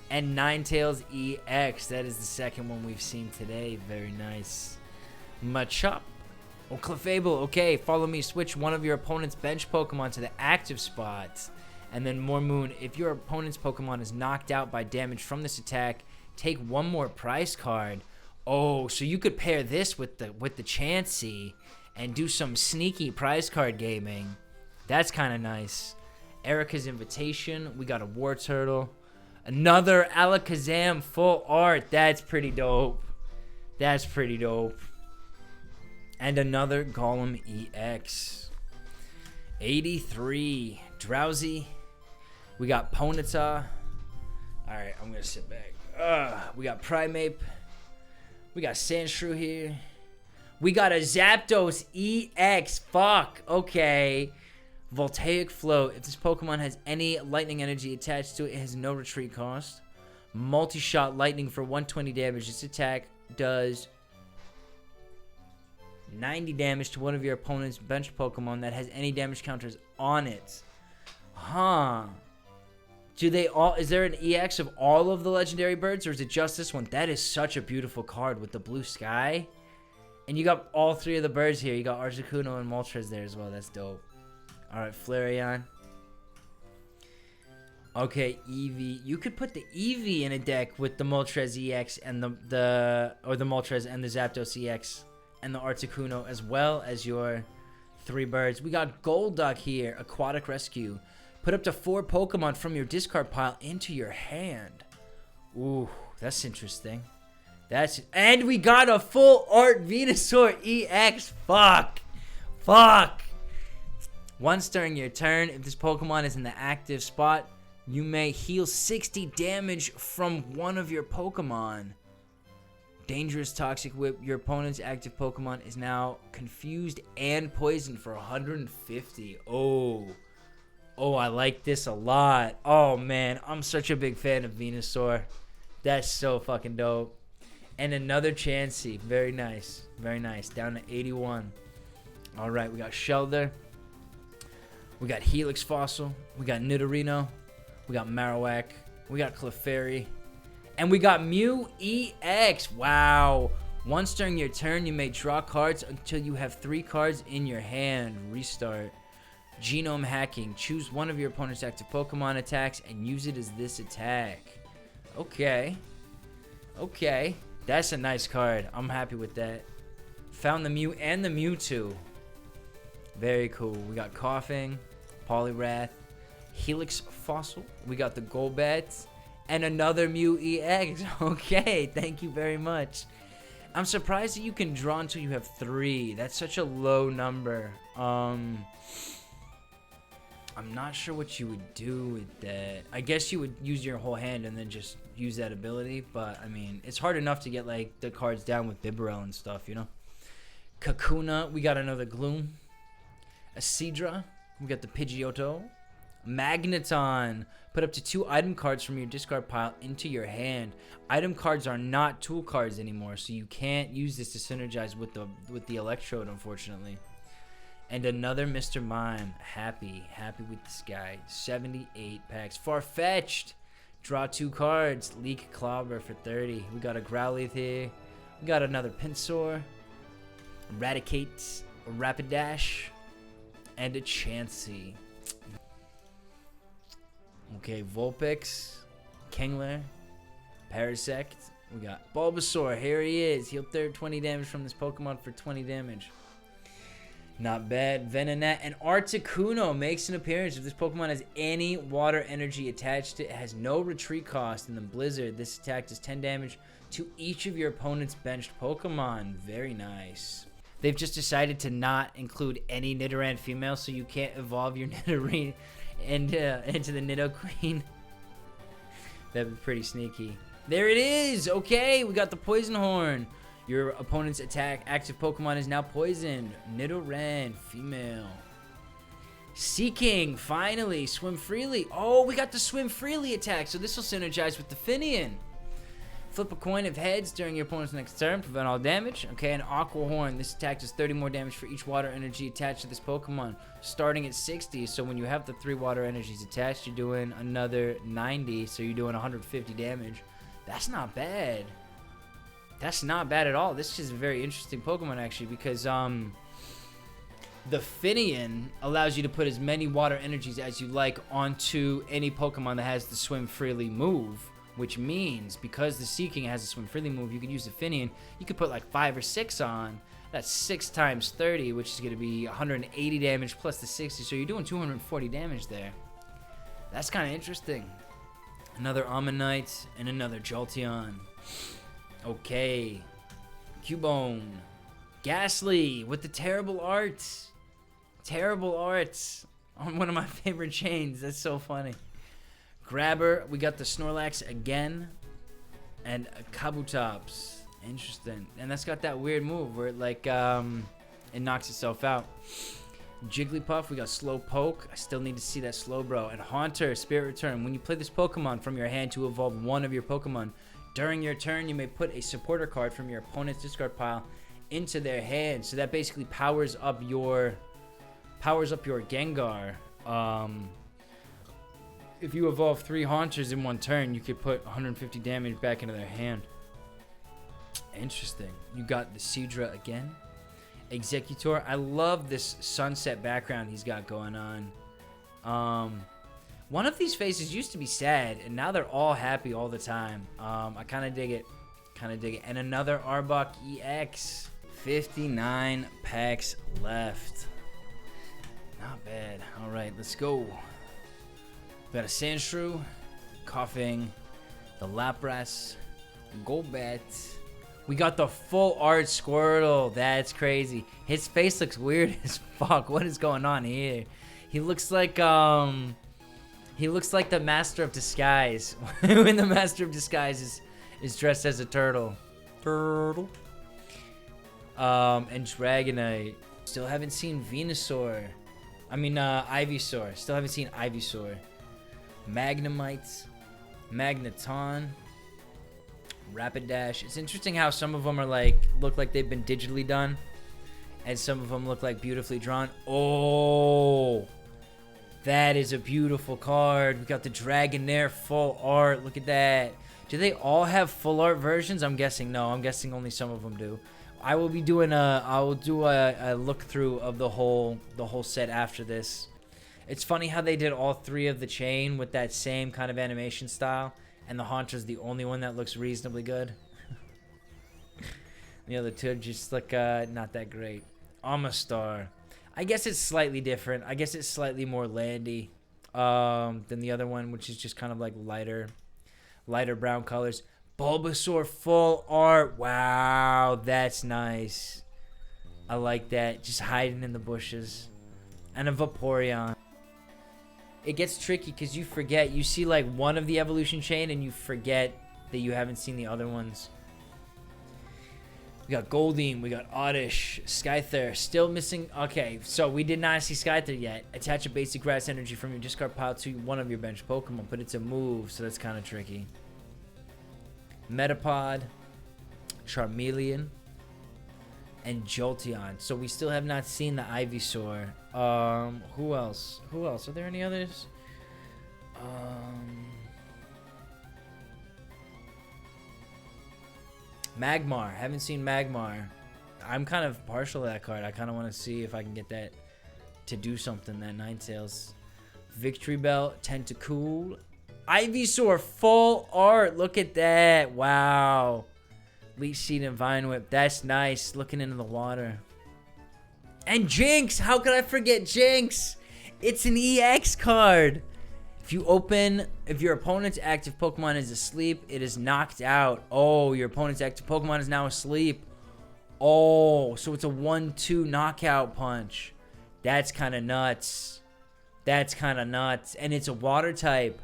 and Ninetales EX. That is the second one we've seen today. Very nice. Machop. Oh, Clefable. Okay, follow me. Switch one of your opponent's bench Pokemon to the active spot. And then Moon. If your opponent's Pokemon is knocked out by damage from this attack, take one more prize card. Oh, so you could pair this with the Chansey and do some sneaky prize card gaming. That's kind of nice. Erica's Invitation. We got a War Turtle. Another Alakazam full art. That's pretty dope. That's pretty dope. And another Golem EX. 83. Drowsy. We got Ponyta. Alright, I'm going to sit back. We got Primeape. We got Sandshrew here. We got a Zapdos EX. Fuck. Okay. Voltaic Flow. If this Pokemon has any lightning energy attached to it, it has no retreat cost. Multi-shot lightning for 120 damage. This attack does 90 damage to one of your opponent's bench Pokemon that has any damage counters on it. Huh. Do they all... Is there an EX of all of the legendary birds, or is it just this one? That is such a beautiful card with the blue sky. And you got all three of the birds here. You got Articuno and Moltres there as well. That's dope. Alright, Flareon. Okay, Eevee. You could put the Eevee in a deck with the Moltres EX and the Moltres and the Zapdos EX and the Articuno, as well as your three birds. We got Golduck here, Aquatic Rescue. Put up to 4 Pokemon from your discard pile into your hand. Ooh, that's interesting. And we got a full art Venusaur EX. Fuck. Once during your turn, if this Pokemon is in the active spot, you may heal 60 damage from one of your Pokemon. Dangerous Toxic Whip. Your opponent's active Pokemon is now confused and poisoned for 150. Oh, I like this a lot. Oh, man. I'm such a big fan of Venusaur. That's so fucking dope. And another Chansey. Very nice. Very nice. Down to 81. All right. We got Shelder. We got Helix Fossil. We got Nidorino. We got Marowak. We got Clefairy. And we got Mew EX. Wow. Once during your turn, you may draw cards until you have 3 cards in your hand. Restart. Genome Hacking. Choose one of your opponent's active Pokemon attacks and use it as this attack. Okay. That's a nice card. I'm happy with that. Found the Mew and the Mewtwo. Very cool. We got Coughing, Poliwrath, Helix Fossil. We got the Golbat, and another Mew EX. Okay, thank you very much. I'm surprised that you can draw until you have 3. That's such a low number. I'm not sure what you would do with that. I guess you would use your whole hand and then just use that ability. But, I mean, it's hard enough to get, like, the cards down with Bibarel and stuff, you know? Kakuna. We got another Gloom. A Seadra. We got the Pidgeotto. Magneton. Put up to 2 item cards from your discard pile into your hand. Item cards are not tool cards anymore, so you can't use this to synergize with the Electrode, unfortunately. And another Mr. Mime. Happy with this guy. 78 packs. Farfetch'd. Draw 2 cards. Leak Clobber for 30. We got a Growlithe here. We got another Pinsir. Eradicate. A Rapidash. And a Chansey. Okay, Vulpix, Kingler, Parasect. We got Bulbasaur. Here he is. Heal 20 damage from this Pokemon for 20 damage. Not bad. Venonat and Articuno makes an appearance. If this Pokemon has any water energy attached to it, has no retreat cost. In the Blizzard, this attack does 10 damage to each of your opponent's benched Pokemon. Very nice. They've just decided to not include any Nidoran female, so you can't evolve your Nidorine into the Nidoqueen. That'd be pretty sneaky. There it is! Okay, we got the Poison Horn. Your opponent's active Pokemon is now poisoned. Nidoran, female. Seeking, finally. Swim Freely. Oh, we got the Swim Freely attack, so this will synergize with the Finian. Flip a coin of heads during your opponent's next turn. Prevent all damage. Okay, an Aqua Horn. This attack does 30 more damage for each water energy attached to this Pokemon. Starting at 60. So when you have the 3 water energies attached, you're doing another 90. So you're doing 150 damage. That's not bad. That's not bad at all. This is a very interesting Pokemon, actually, because the Finian allows you to put as many water energies as you like onto any Pokemon that has the Swim Freely move, which means because the Seaking has a Swim Freely move, you can use the Finian. You could put like 5 or 6 on. That's 6 times 30, which is going to be 180 damage plus the 60, so you're doing 240 damage there. That's kind of interesting. Another Ammonite and another Jolteon. Okay. Cubone. Ghastly with the terrible art. Terrible art on one of my favorite chains. That's so funny. Grabber. We got the Snorlax again. And Kabutops. Interesting. And that's got that weird move where it like it knocks itself out. Jigglypuff, we got Slowpoke. I still need to see that Slowbro. And Haunter, Spirit Return. When you play this Pokemon from your hand to evolve one of your Pokemon, during your turn, you may put a supporter card from your opponent's discard pile into their hand. So that basically powers up your Gengar. If you evolve 3 Haunters in one turn, you could put 150 damage back into their hand. Interesting. You got the Seadra again. Executor. I love this sunset background he's got going on. One of these faces used to be sad, and now they're all happy all the time. I kind of dig it. And another Arbok EX. 59 packs left. Not bad. All right, let's go. We got a Sandshrew, Coughing, the Lapras, Golbat. We got the full art Squirtle. That's crazy. His face looks weird as fuck. What is going on here? He looks like the Master of Disguise. When the Master of Disguise is dressed as a turtle. And Dragonite. Still haven't seen Venusaur. Ivysaur. Still haven't seen Ivysaur. Magnemite. Magneton. Rapidash. It's interesting how some of them are look like they've been digitally done, and some of them look like beautifully drawn. Oh, that is a beautiful card. We got the Dragonair full art. Look at that. Do they all have full art versions? I'm guessing no. I'm guessing only some of them do. I will do a look through of the whole set after this. It's funny how they did all 3 of the chain with that same kind of animation style. And the Haunter's the only one that looks reasonably good. The other 2 just look not that great. Amistar. I guess it's slightly different. I guess it's slightly more landy than the other one, which is just kind of like lighter brown colors. Bulbasaur full art. Wow, that's nice. I like that. Just hiding in the bushes. And a Vaporeon. It gets tricky because you forget. You see like one of the evolution chain and you forget that you haven't seen the other ones. We got Goldeen, we got Oddish, Skyther, still missing. Okay, so we did not see Skyther yet. Attach a basic grass energy from your discard pile to one of your bench Pokemon, but it's a move, so that's kind of tricky. Metapod, Charmeleon, and Jolteon. So we still have not seen the Ivysaur. Who else? Are there any others? Magmar. Haven't seen Magmar. I'm kind of partial to that card. I kind of want to see if I can get that to do something, that Ninetales. Victory Bell, Tentacool. Ivysaur full art. Look at that. Wow. Leech Seed and Vine Whip. That's nice. Looking into the water. And Jinx! How could I forget Jinx? It's an EX card. If your opponent's active Pokemon is asleep, it is knocked out. Oh, your opponent's active Pokemon is now asleep. Oh, so it's a 1-2 knockout punch. That's kind of nuts. And it's a water type.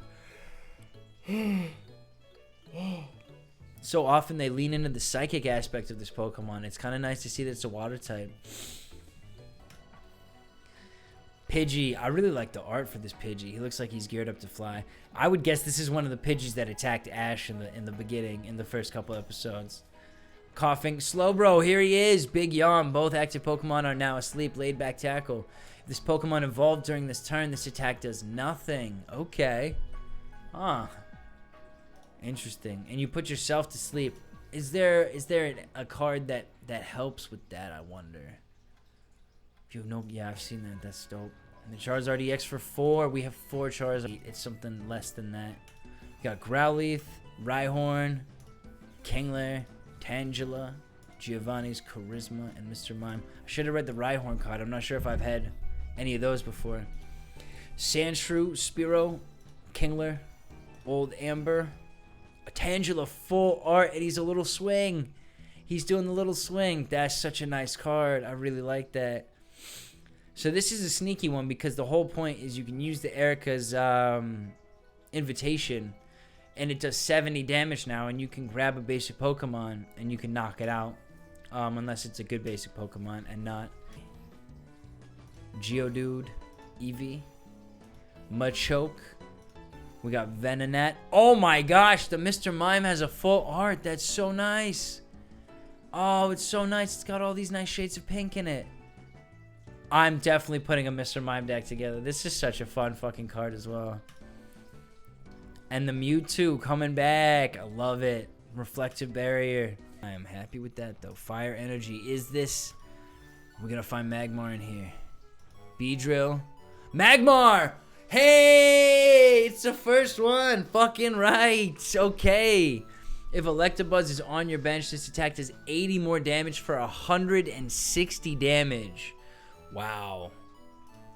So often they lean into the psychic aspect of this Pokemon. It's kind of nice to see that it's a water type. Pidgey. I really like the art for this Pidgey. He looks like he's geared up to fly. I would guess this is one of the Pidgeys that attacked Ash in the beginning, in the first couple episodes. Coughing. Slowbro, here he is. Big yawn. Both active Pokemon are now asleep. Laid back tackle. If this Pokemon evolved during this turn, this attack does nothing. Okay. Huh. Interesting. And you put yourself to sleep. Is there a card that helps with that? I wonder. If you have no, yeah, I've seen that. That's dope. And the Charizard EX for 4. We have 4 Charizard. It's something less than that. We got Growlithe, Rhyhorn, Kingler, Tangela, Giovanni's Charisma, and Mr. Mime. I should have read the Rhyhorn card. I'm not sure if I've had any of those before. Sandshrew, Spearow, Kingler, Old Amber, a Tangela full art, and he's a little swing. He's doing the little swing. That's such a nice card. I really like that. So this is a sneaky one because the whole point is you can use the Erica's invitation, and it does 70 damage now, and you can grab a basic Pokemon and you can knock it out, unless it's a good basic Pokemon and not. Geodude, Eevee, Machoke. We got Venonat. Oh my gosh, the Mr. Mime has a full art. That's so nice. Oh, it's so nice. It's got all these nice shades of pink in it. I'm definitely putting a Mr. Mime deck together. This is such a fun fucking card as well. And the Mewtwo coming back. I love it. Reflective Barrier. I am happy with that though. Fire Energy. Is this... We're going to find Magmar in here. Beedrill. Magmar! Hey! It's the first one. Fucking right. Okay. If Electabuzz is on your bench, this attack does 80 more damage for 160 damage. Wow.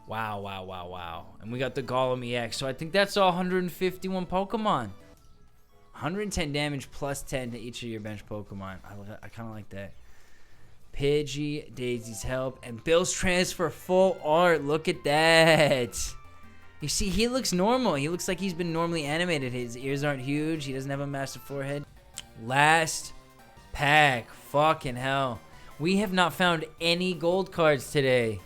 Wow, wow, wow, wow. And we got the Golem EX. So I think that's all 151 Pokemon. 110 damage plus 10 to each of your bench Pokemon. I kind of like that. Pidgey, Daisy's Help, and Bill's Transfer full art. Look at that. You see, he looks normal. He looks like he's been normally animated. His ears aren't huge. He doesn't have a massive forehead. Last pack. Fucking hell. We have not found any gold cards today.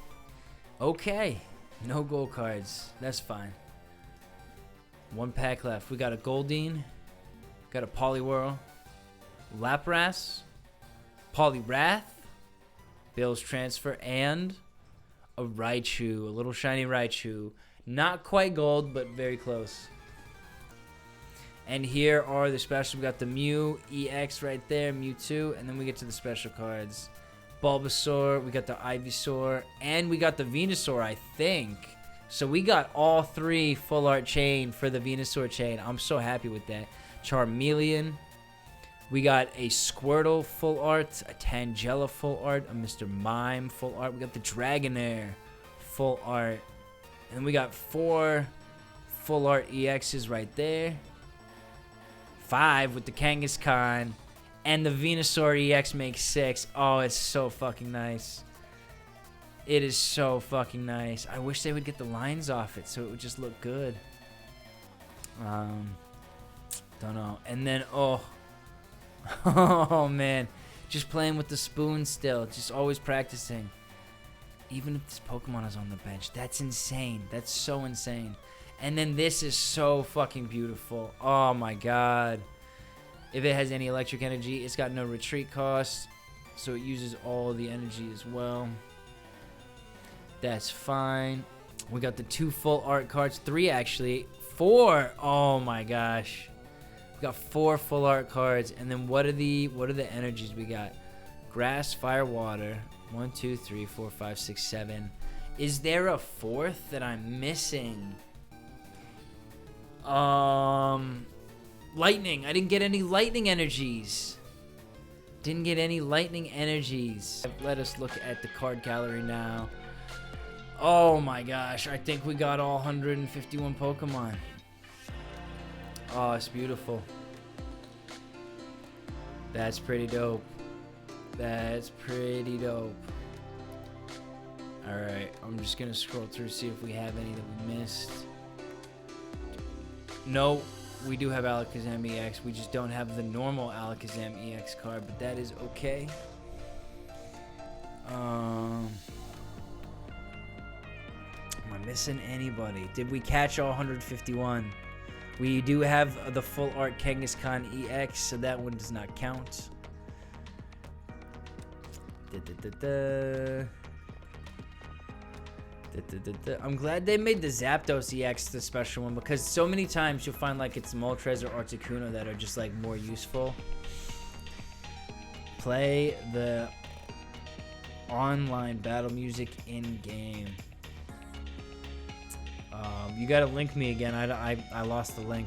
Okay. No gold cards. That's fine. One pack left. We got a Goldeen. Got a Poliwhirl. Lapras. Poliwrath. Bill's Transfer. And a Raichu. A little shiny Raichu. Not quite gold, but very close. And here are the specials. We got the Mew EX right there. Mewtwo. And then we get to the special cards. Bulbasaur, we got the Ivysaur, and we got the Venusaur, I think. So we got all 3 full art chain for the Venusaur chain. I'm so happy with that. Charmeleon. We got a Squirtle full art, a Tangela full art, a Mr. Mime full art. We got the Dragonair full art. And then we got 4 full art EXs right there. 5 with the Kangaskhan. And the Venusaur EX makes 6. Oh, it's so fucking nice. It is so fucking nice. I wish they would get the lines off it so it would just look good. Don't know. And then, oh. Oh, man. Just playing with the spoon still. Just always practicing. Even if this Pokemon is on the bench. That's insane. That's so insane. And then this is so fucking beautiful. Oh, my God. If it has any electric energy, it's got no retreat cost, so it uses all the energy as well. That's fine. We got the 2 full art cards, 3 actually, 4. Oh my gosh, we got 4 full art cards, and then what are the energies we got? Grass, fire, water. 1, 2, 3, 4, 5, 6, 7. Is there a 4th that I'm missing? Lightning. I didn't get any lightning energies. Didn't get any lightning energies. Let us look at the card gallery now. Oh my gosh. I think we got all 151 Pokemon. Oh, it's beautiful. That's pretty dope. That's pretty dope. Alright. I'm just going to scroll through, see if we have any that we missed. No. We do have Alakazam EX. We just don't have the normal Alakazam EX card, but that is okay. Am I missing anybody? Did we catch all 151? We do have the full art Kangaskhan EX, so that one does not count. I'm glad they made the Zapdos EX the special one, because so many times you'll find like it's Moltres or Articuno that are just like more useful. Play the online battle music in game. You gotta link me again. I lost the link.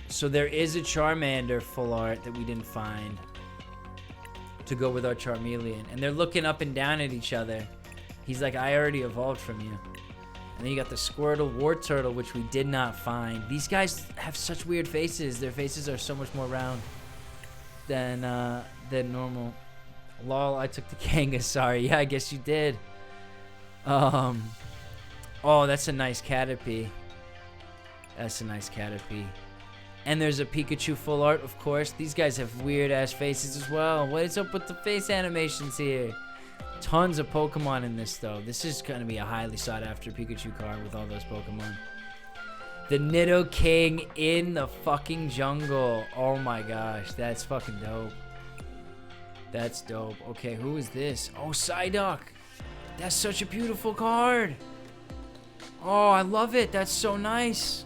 So there is a Charmander full art that we didn't find to go with our Charmeleon, and they're looking up and down at each other. He's like, I already evolved from you. And then you got the Squirtle Wartortle, which we did not find. These guys have such weird faces. Their faces are so much more round than normal. Lol, I took the Kanga. Sorry. Yeah, I guess you did. Oh, that's a nice Caterpie. That's a nice Caterpie. And there's a Pikachu full art, of course. These guys have weird-ass faces as well. What is up with the face animations here? Tons of Pokemon in this, though. This is going to be a highly sought-after Pikachu card with all those Pokemon. The Nidoking in the fucking jungle. Oh, my gosh. That's fucking dope. That's dope. Okay, who is this? Oh, Psyduck. That's such a beautiful card. Oh, I love it. That's so nice.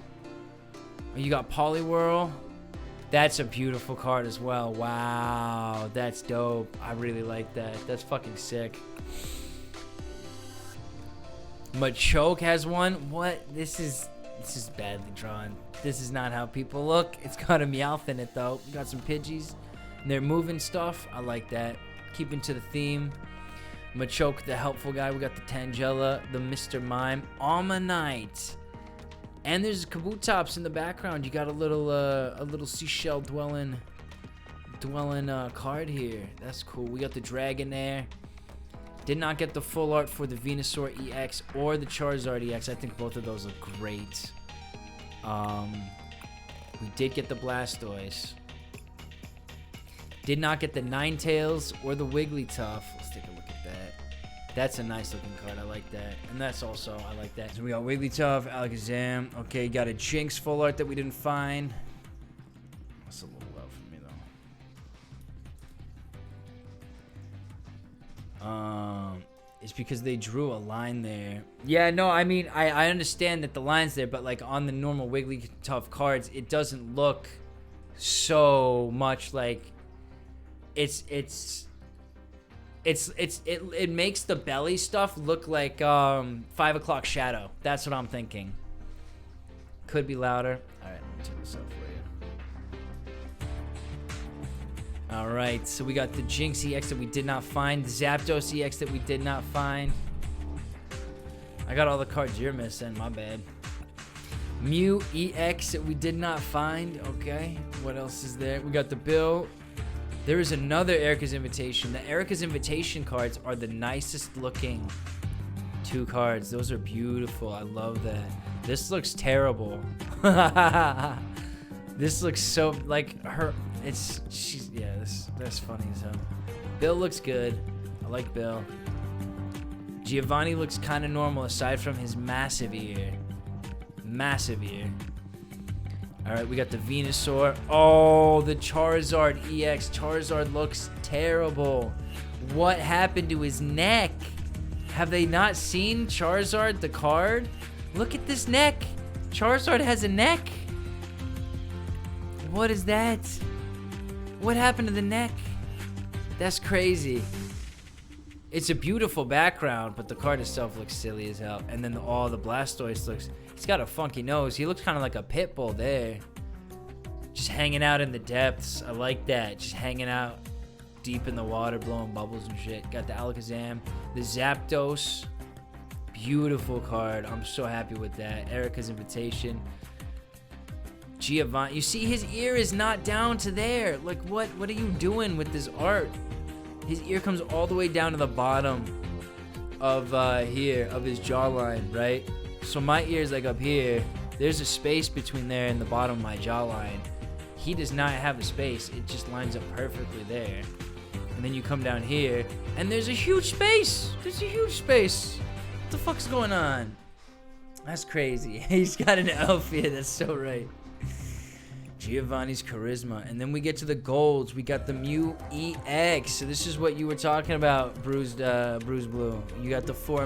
Oh, you got Poliwhirl. That's a beautiful card as well. Wow, that's dope. I really like that. That's fucking sick. Machoke has one. What? This is badly drawn. This is not how people look. It's got a Meowth in it though. We got some Pidgeys. And they're moving stuff. I like that. Keeping to the theme. Machoke, the helpful guy. We got the Tangela, the Mr. Mime, Ammonite, and there's Kabutops in the background. You got a little seashell dwelling card here. That's cool. We got the Dragonair. Did not get the full art for the Venusaur EX or the Charizard EX. I think both of those look great. We did get the Blastoise. Did not get the Ninetales or the Wigglytuff. Let's take a look at that. That's a nice looking card. I like that. And that's also, I like that. So we got Wigglytuff, Alakazam. Okay, got a Jinx full art that we didn't find. That's a little low for me though. It's because they drew a line there. Yeah, no, I mean, I understand that the line's there, but like on the normal Wigglytuff cards, it doesn't look so much like it makes the belly stuff look like 5 o'clock shadow. That's what I'm thinking. Could be louder. All right, let me turn this up for you. All right, so we got the Jinx EX that we did not find, the Zapdos EX that we did not find. I got all the cards you're missing, my bad. Mew EX that we did not find. Okay, what else is there? We got the Bill. There is another Erica's Invitation. The Erica's Invitation cards are the nicest looking 2 cards. Those are beautiful. I love that. This looks terrible. This looks so like her. That's funny as hell. Bill looks good. I like Bill. Giovanni looks kind of normal aside from his massive ear. Massive ear. All right, we got the Venusaur. Oh, the Charizard EX. Charizard looks terrible. What happened to his neck? Have they not seen Charizard, the card? Look at this neck. Charizard has a neck. What is that? What happened to the neck? That's crazy. It's a beautiful background, but the card itself looks silly as hell. And then the Blastoise looks... He's got a funky nose. He looks kind of like a pit bull there. Just hanging out in the depths. I like that. Just hanging out deep in the water, blowing bubbles and shit. Got the Alakazam. The Zapdos. Beautiful card. I'm so happy with that. Erica's Invitation. Giovanni. You see, his ear is not down to there. Like, what are you doing with this art? His ear comes all the way down to the bottom of here, of his jawline, right? So my ear's like up here. There's a space between there and the bottom of my jawline. He does not have a space. It just lines up perfectly there. And then you come down here, and there's a huge space. There's a huge space. What the fuck's going on? That's crazy. He's got an elf here. That's so right. Giovanni's Charisma. And then we get to the golds. We got the Mew EX. So this is what you were talking about, Bruised Blue. You got the 4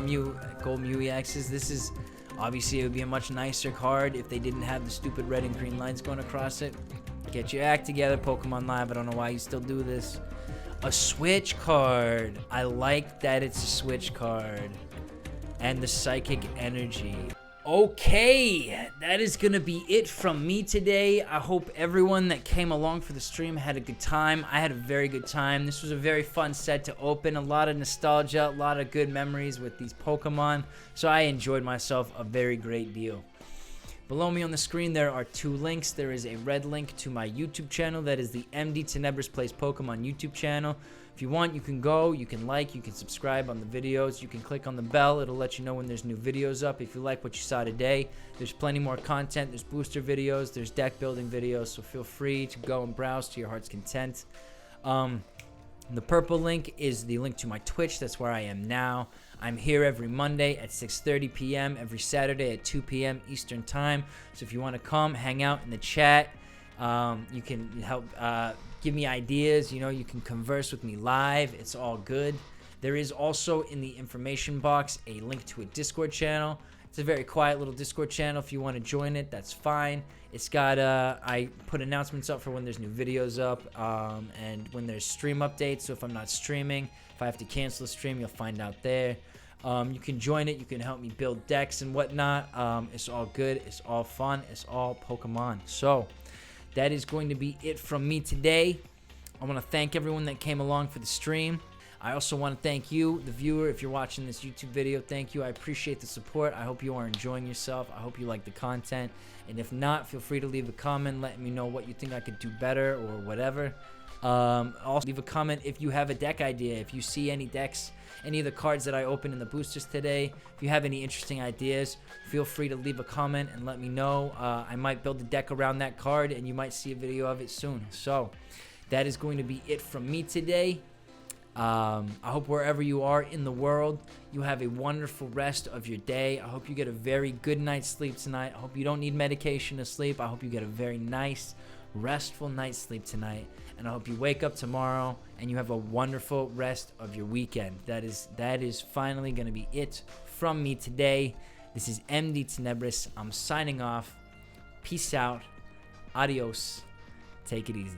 gold Mew EXs. This is... Obviously, it would be a much nicer card if they didn't have the stupid red and green lines going across it. Get your act together, Pokemon Live. I don't know why you still do this. A Switch card. I like that it's a Switch card. And the Psychic Energy. Okay, that is going to be it from me today. I hope everyone that came along for the stream had a good time. I had a very good time. This was a very fun set to open. A lot of nostalgia, a lot of good memories with these Pokemon. So I enjoyed myself a very great deal. Below me on the screen, there are 2 links. There is a red link to my YouTube channel. That is the MDTenebris Plays Pokemon YouTube channel. If you want, you can go, you can like, you can subscribe on the videos. You can click on the bell. It'll let you know when there's new videos up. If you like what you saw today, there's plenty more content. There's booster videos. There's deck building videos. So feel free to go and browse to your heart's content. The purple link is the link to my Twitch. That's where I am now. I'm here every Monday at 6:30 p.m., every Saturday at 2 p.m. Eastern Time. So if you want to come, hang out in the chat. You can help give me ideas. You can converse with me live. It's all good. There is also in the information box a link to a Discord channel. It's a very quiet little Discord channel. If you want to join it, that's fine. It's got I put announcements up for when there's new videos up and when there's stream updates. So if I'm not streaming, if I have to cancel a stream, you'll find out there. You can join it. You can help me build decks and whatnot. It's all good. It's all fun. It's all Pokemon. So that is going to be it from me today. I want to thank everyone that came along for the stream. I also want to thank you, the viewer, if you're watching this YouTube video. Thank you. I appreciate the support. I hope you are enjoying yourself. I hope you like the content. And if not, feel free to leave a comment. Let me know what you think I could do better or whatever. Also, leave a comment if you have a deck idea. If you see any decks, any of the cards that I opened in the boosters today, if you have any interesting ideas, feel free to leave a comment and let me know. I might build a deck around that card, and you might see a video of it soon. So that is going to be it from me today. I hope wherever you are in the world, you have a wonderful rest of your day. I hope you get a very good night's sleep tonight. I hope you don't need medication to sleep. I hope you get a very nice, restful night's sleep tonight. And I hope you wake up tomorrow and you have a wonderful rest of your weekend. That is finally going to be it from me today. This is MDTenebris. I'm signing off. Peace out. Adios. Take it easy.